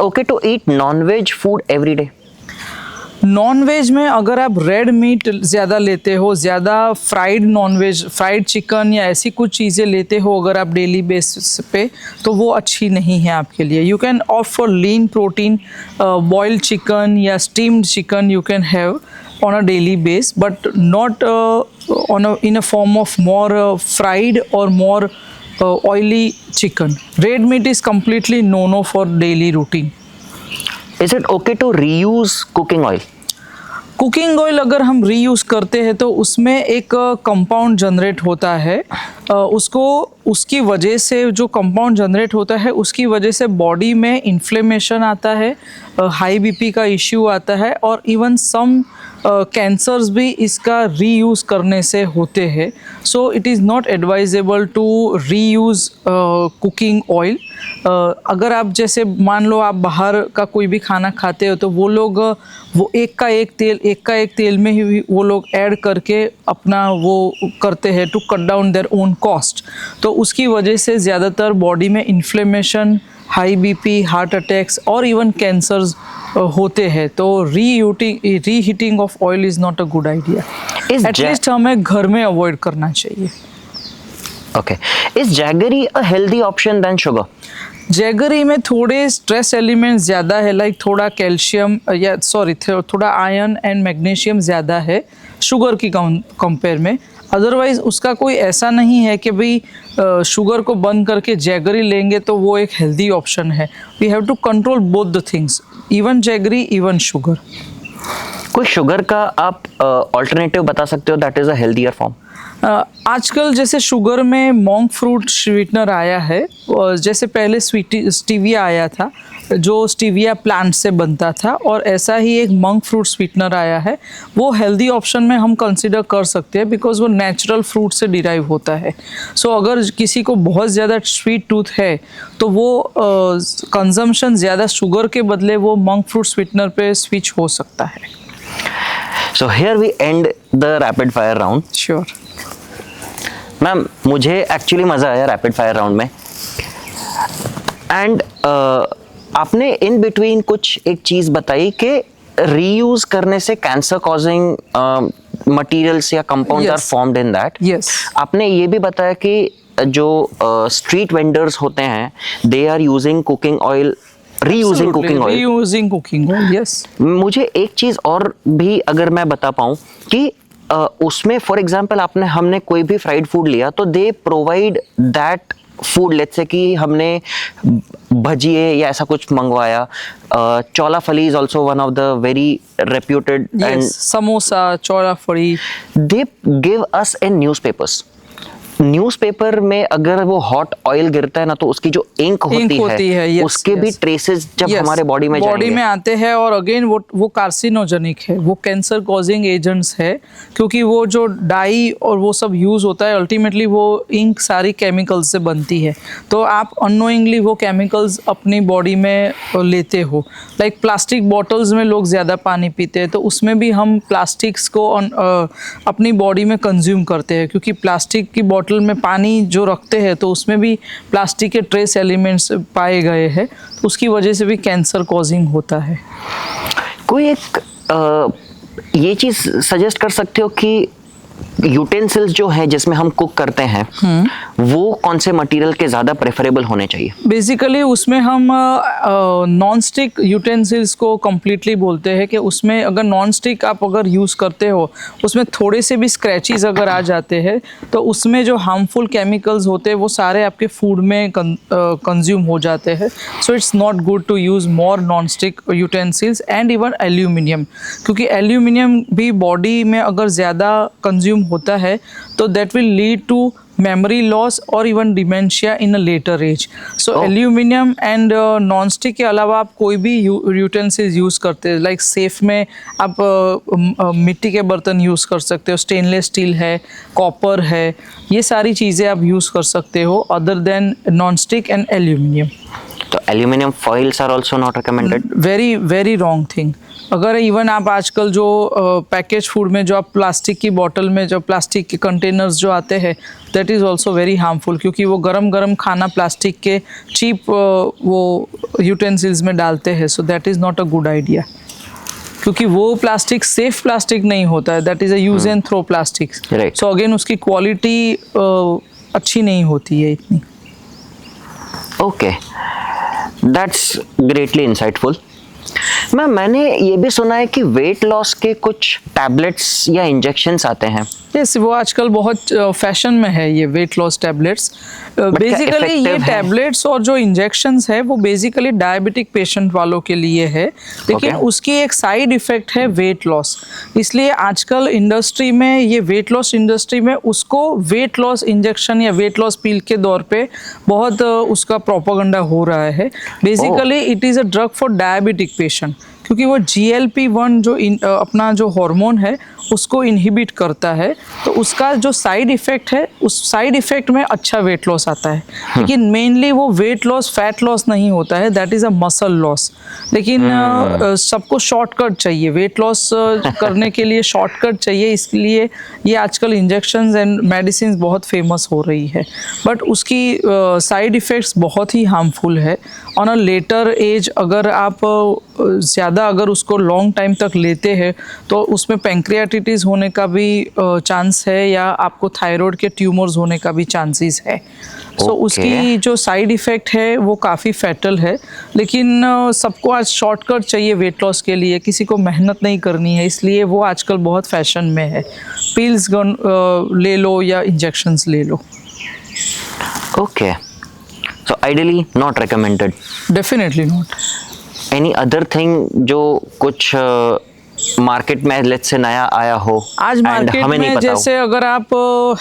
[SPEAKER 1] okay to eat non-veg food every day?
[SPEAKER 2] Non veg में अगर आप रेड मीट ज़्यादा लेते हो, ज़्यादा fried non veg, fried chicken या ऐसी कुछ चीज़ें लेते हो अगर आप डेली बेसिस पे, तो वो अच्छी नहीं है आपके लिए। You can opt for lean protein, boiled chicken या steamed chicken you can have on a daily base, but not in a form of more fried or more oily chicken. Red meat is completely no for daily routine.
[SPEAKER 1] Is it okay to reuse cooking oil?
[SPEAKER 2] Cooking oil अगर हम reuse करते हैं तो उसमें एक compound generate होता है, उसकी वजह से जो कंपाउंड जनरेट होता है उसकी वजह से बॉडी में इन्फ्लेमेशन आता है, हाई बीपी का इश्यू आता है और इवन सम कैंसर्स भी इसका रीयूज़ करने से होते हैं। So it is not advisable to reuse cooking oil. अगर आप जैसे मान लो आप बाहर का कोई भी खाना खाते हो तो वो लोग वो एक का एक तेल में ही वो लोग ऐड करके अपना वो करते हैं to cut down their own cost. तो उसकी वजह से ज़्यादातर बॉडी में inflammation, high BP, heart attacks और इवन कैंसर्स होते हैं। तो reheating of oil is not a good idea. At least हमें घर में अवॉइड करना चाहिए।
[SPEAKER 1] Okay. Is jaggery a healthy option than sugar?
[SPEAKER 2] Jaggery में थोड़े स्ट्रेस एलिमेंट्स ज़्यादा है, लाइक थोड़ा कैल्शियम या थोड़ा आयरन एंड मैग्नीशियम ज़्यादा है शुगर की कंपेयर में। अदरवाइज़ उसका कोई ऐसा नहीं है कि भाई शुगर को बंद करके जैगरी लेंगे तो वो एक हेल्दी ऑप्शन है। We have to control both the things, even jaggery even sugar.
[SPEAKER 1] कोई शुगर का आप ऑल्टरनेटिव बता सकते हो that is a healthier form?
[SPEAKER 2] आजकल जैसे शुगर में मॉन्क फ्रूट स्वीटनर आया है, जैसे पहले स्टीविया आया था जो स्टीविया प्लांट से बनता था, और ऐसा ही एक मंक फ्रूट स्वीटनर आया है। वो हेल्दी ऑप्शन में हम कंसिडर कर सकते हैं बिकॉज वो नेचुरल फ्रूट से डिराइव होता है। सो अगर किसी को बहुत ज़्यादा स्वीट टूथ है तो वो कंजम्पशन ज़्यादा शुगर के बदले वो मंक फ्रूट स्वीटनर पे स्विच हो सकता है।
[SPEAKER 1] So here we end the rapid fire round.
[SPEAKER 2] Sure
[SPEAKER 1] ma'am, मुझे एक्चुअली मज़ा आया रैपिड फायर राउंड में। एंड आपने इन बिटवीन कुछ एक चीज़ बताई कि रीयूज़ करने से कैंसर कॉजिंग मटेरियल्स या compounds are formed in that.
[SPEAKER 2] Yes.
[SPEAKER 1] आपने ये भी बताया कि जो स्ट्रीट वेंडर्स होते हैं they are using cooking oil, reusing cooking oil. Yes. मुझे एक चीज़ और भी अगर मैं बता पाऊँ कि उसमें फॉर एग्जांपल हमने कोई भी फ्राइड फूड लिया तो they provide that food, let's say कि हमने भजिए या ऐसा कुछ मंगवाया, chola fali is also one of the very reputed and
[SPEAKER 2] samosa, chola fali,
[SPEAKER 1] they give us in newspaper में अगर वो हॉट ऑयल गिरता है ना तो उसकी जो इंक होती है yes, उसके भी ट्रेसेस जब हमारे बॉडी में
[SPEAKER 2] आते हैं और अगेन वो कार्सिनोजेनिक है, वो कैंसर कॉजिंग एजेंट्स है, क्योंकि वो जो डाई और वो सब यूज़ होता है अल्टीमेटली वो इंक सारी केमिकल्स से बनती है। तो आप अननोइंगली वो केमिकल्स अपनी बॉडी में लेते हो। लाइक प्लास्टिक बॉटल्स में लोग ज़्यादा पानी पीते हैं तो उसमें भी हम प्लास्टिक्स को अपनी बॉडी में कंज्यूम करते हैं, क्योंकि प्लास्टिक की बॉटल में पानी जो रखते हैं तो उसमें भी प्लास्टिक के ट्रेस एलिमेंट्स पाए गए हैं, तो उसकी वजह से भी कैंसर कॉजिंग होता है।
[SPEAKER 1] कोई एक ये चीज़ सजेस्ट कर सकते हो कि यूटेंसिल्स जो है जिसमें हम कुक करते हैं वो कौन से मटेरियल के ज़्यादा प्रेफरेबल होने चाहिए?
[SPEAKER 2] बेसिकली उसमें हम नॉन स्टिक यूटेंसिल्स को कम्प्लीटली बोलते हैं कि उसमें अगर नॉन स्टिक आप अगर यूज़ करते हो उसमें थोड़े से भी स्क्रैचेस अगर आ जाते हैं तो उसमें जो हार्मफुल केमिकल्स होते हैं वो सारे आपके फूड में कंज्यूम हो जाते हैं। So it's not good to use more non stick utensils and even aluminium, क्योंकि एल्यूमिनियम भी बॉडी में अगर ज़्यादा कंज्यूम होता है तो that will lead to memory loss or even dementia in a later age. So aluminium and non-stick के अलावा आप कोई भी utensils यूज़ करते हैं, लाइक सेफ में आप मिट्टी के बर्तन यूज़ कर सकते हो, स्टेनलेस स्टील है, कॉपर है, ये सारी चीज़ें आप यूज़ कर सकते हो other than non stick and aluminium.
[SPEAKER 1] तो aluminium foils are also not recommended?
[SPEAKER 2] Very very wrong thing. अगर इवन आप आजकल जो पैकेज फूड में जो आप प्लास्टिक की बॉटल में जो प्लास्टिक के कंटेनर्स जो आते हैं, that is also very harmful, क्योंकि वो गरम गरम खाना प्लास्टिक के चीप वो यूटेंसिल्स में डालते हैं। So that is not a good idea, क्योंकि वो प्लास्टिक सेफ प्लास्टिक नहीं होता है, that is a use and throw plastic.
[SPEAKER 1] Right.
[SPEAKER 2] So again उसकी क्वालिटी अच्छी नहीं होती है इतनी।
[SPEAKER 1] Okay, that's greatly insightful. Ma'am, मैंने ये भी सुना है कि वेट लॉस के कुछ टैबलेट्स या इंजेक्शंस आते हैं।
[SPEAKER 2] यस, वो आजकल बहुत फैशन में है ये वेट लॉस टैबलेट्स। बेसिकली ये
[SPEAKER 1] effective है?
[SPEAKER 2] टैबलेट्स और जो इंजेक्शंस है वो बेसिकली डायबिटिक पेशेंट वालों के लिए है, लेकिन
[SPEAKER 1] Okay.
[SPEAKER 2] उसकी एक साइड इफेक्ट है वेट लॉस। इसलिए आजकल इंडस्ट्री में ये वेट लॉस इंडस्ट्री में उसको वेट लॉस इंजेक्शन या वेट लॉस पिल के दौर पे बहुत उसका प्रोपेगेंडा हो रहा है। Basically it is a drug for diabetic patient, क्योंकि वो GLP-1 जो अपना जो हार्मोन है उसको इनहिबिट करता है, तो उसका जो साइड इफ़ेक्ट है उस साइड इफ़ेक्ट में अच्छा वेट लॉस आता है। लेकिन मेनली वो वेट लॉस फैट लॉस नहीं होता है, that is a muscle loss. लेकिन सबको शॉर्टकट चाहिए, वेट लॉस करने के लिए शॉर्टकट चाहिए, इसलिए ये आजकल इंजेक्शंस एंड मेडिसिन बहुत फेमस हो रही है। बट उसकी साइड इफ़ेक्ट्स बहुत ही हार्मफुल है। ऑन अ लेटर एज अगर आप ज़्यादा अगर उसको लॉन्ग टाइम तक लेते हैं तो उसमें पैंक्रियाटिटिस होने का भी चांस है, या आपको थायराइड के ट्यूमर्स होने का भी चांसेस है। सो उसकी जो साइड इफ़ेक्ट है वो काफ़ी फैटल है। लेकिन सबको आज शॉर्टकट चाहिए वेट लॉस के लिए, किसी को मेहनत नहीं करनी है, इसलिए वो आजकल बहुत फैशन में है। पिल्स ले लो या इंजेक्शंस ले लो।
[SPEAKER 1] Okay, so ideally not recommended.
[SPEAKER 2] Definitely not.
[SPEAKER 1] Any other thing जो कुछ मार्केट में लेट्स से नया आया हो
[SPEAKER 2] आज
[SPEAKER 1] and
[SPEAKER 2] मार्केट
[SPEAKER 1] हमें नहीं
[SPEAKER 2] में
[SPEAKER 1] पता हो?
[SPEAKER 2] जैसे अगर आप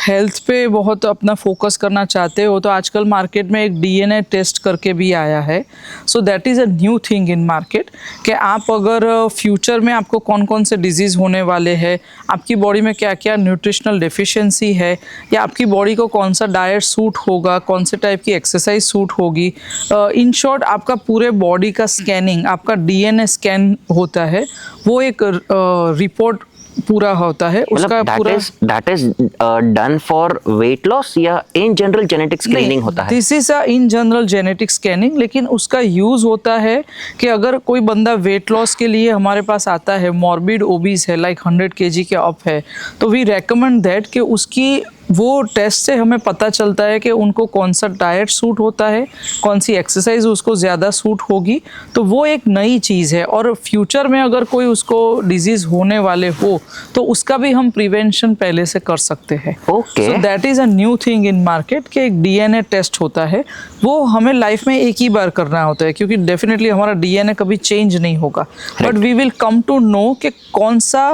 [SPEAKER 2] हेल्थ पे बहुत अपना फोकस करना चाहते हो तो आजकल मार्केट में एक DNA टेस्ट करके भी आया है। So that is a new thing in market, कि आप अगर फ्यूचर में आपको कौन कौन से डिजीज़ होने वाले हैं, आपकी बॉडी में क्या क्या न्यूट्रिशनल डेफिशिएंसी है, या आपकी बॉडी को कौन सा डाइट सूट होगा, कौन से टाइप की एक्सरसाइज सूट होगी, इन शॉर्ट आपका पूरे बॉडी का स्कैनिंग, आपका DNA स्कैन होता है, वो एक रिपोर्ट पूरा होता है उसका पूरा।
[SPEAKER 1] That is done for weight loss या इन जनरल जेनेटिक स्क्रीनिंग होता है?
[SPEAKER 2] This is a in general genetic scanning, लेकिन उसका यूज होता है कि अगर कोई बंदा वेट लॉस के लिए हमारे पास आता है, मॉर्बिड ओबीज है, लाइक 100 kg के अप है, तो वी रेकमेंड दैट कि उसकी वो टेस्ट से हमें पता चलता है कि उनको कौन सा डाइट सूट होता है, कौन सी एक्सरसाइज उसको ज़्यादा सूट होगी। तो वो एक नई चीज़ है, और फ्यूचर में अगर कोई उसको डिजीज़ होने वाले हो तो उसका भी हम प्रिवेंशन पहले से कर सकते हैं।
[SPEAKER 1] Okay.
[SPEAKER 2] So that is a new thing in market कि एक DNA टेस्ट होता है, वो हमें लाइफ में एक ही बार करना होता है, क्योंकि डेफिनेटली हमारा DNA कभी चेंज नहीं होगा। But we will come to know कि कौन सा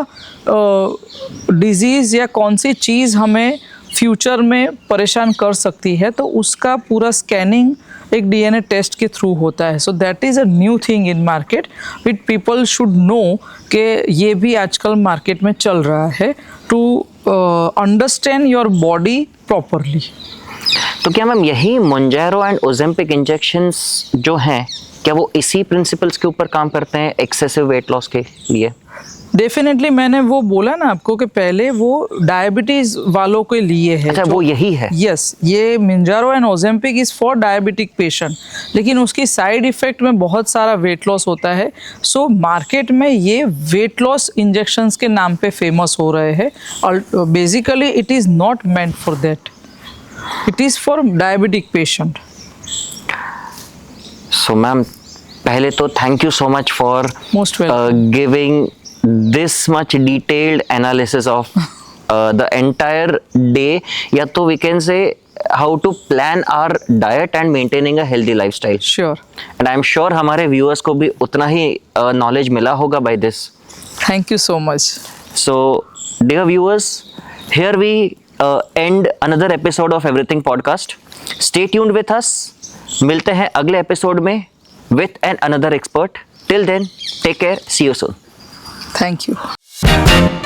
[SPEAKER 2] डिजीज़ या कौन सी चीज़ हमें फ्यूचर में परेशान कर सकती है, तो उसका पूरा स्कैनिंग एक DNA टेस्ट के थ्रू होता है। So that is a new thing in market which people should know कि ये भी आजकल मार्केट में चल रहा है, to understand your body properly.
[SPEAKER 1] तो क्या मैम यही मोंजैरो एंड ओजेम्पिक इंजेक्शंस जो हैं, क्या वो इसी प्रिंसिपल्स के ऊपर काम करते हैं एक्सेसिव वेट लॉस के लिए?
[SPEAKER 2] डेफिनेटली, मैंने वो बोला ना आपको कि पहले वो डायबिटीज वालों के लिए है।
[SPEAKER 1] अच्छा, वो यही है?
[SPEAKER 2] यस, ये Mounjaro and Ozempic is for diabetic patient, लेकिन उसकी साइड इफेक्ट में बहुत सारा वेट लॉस होता है। सो मार्केट में ये वेट लॉस इंजेक्शंस के नाम पे फेमस हो रहे हैं, और basically it is not meant for that, it is for diabetic patient.
[SPEAKER 1] So ma'am, पहले तो thank you so much for
[SPEAKER 2] most welcome.
[SPEAKER 1] Giving this much detailed analysis of the entire day, या तो we can say how to plan our diet and maintaining a healthy lifestyle.
[SPEAKER 2] Sure.
[SPEAKER 1] And I am sure हमारे viewers को भी उतना ही knowledge मिला होगा by this.
[SPEAKER 2] Thank you so much.
[SPEAKER 1] So dear viewers, here we end another episode of Everything Podcast. Stay tuned with us. मिलते हैं अगले episode में with another expert. Till then, take care. See you soon.
[SPEAKER 2] Thank you.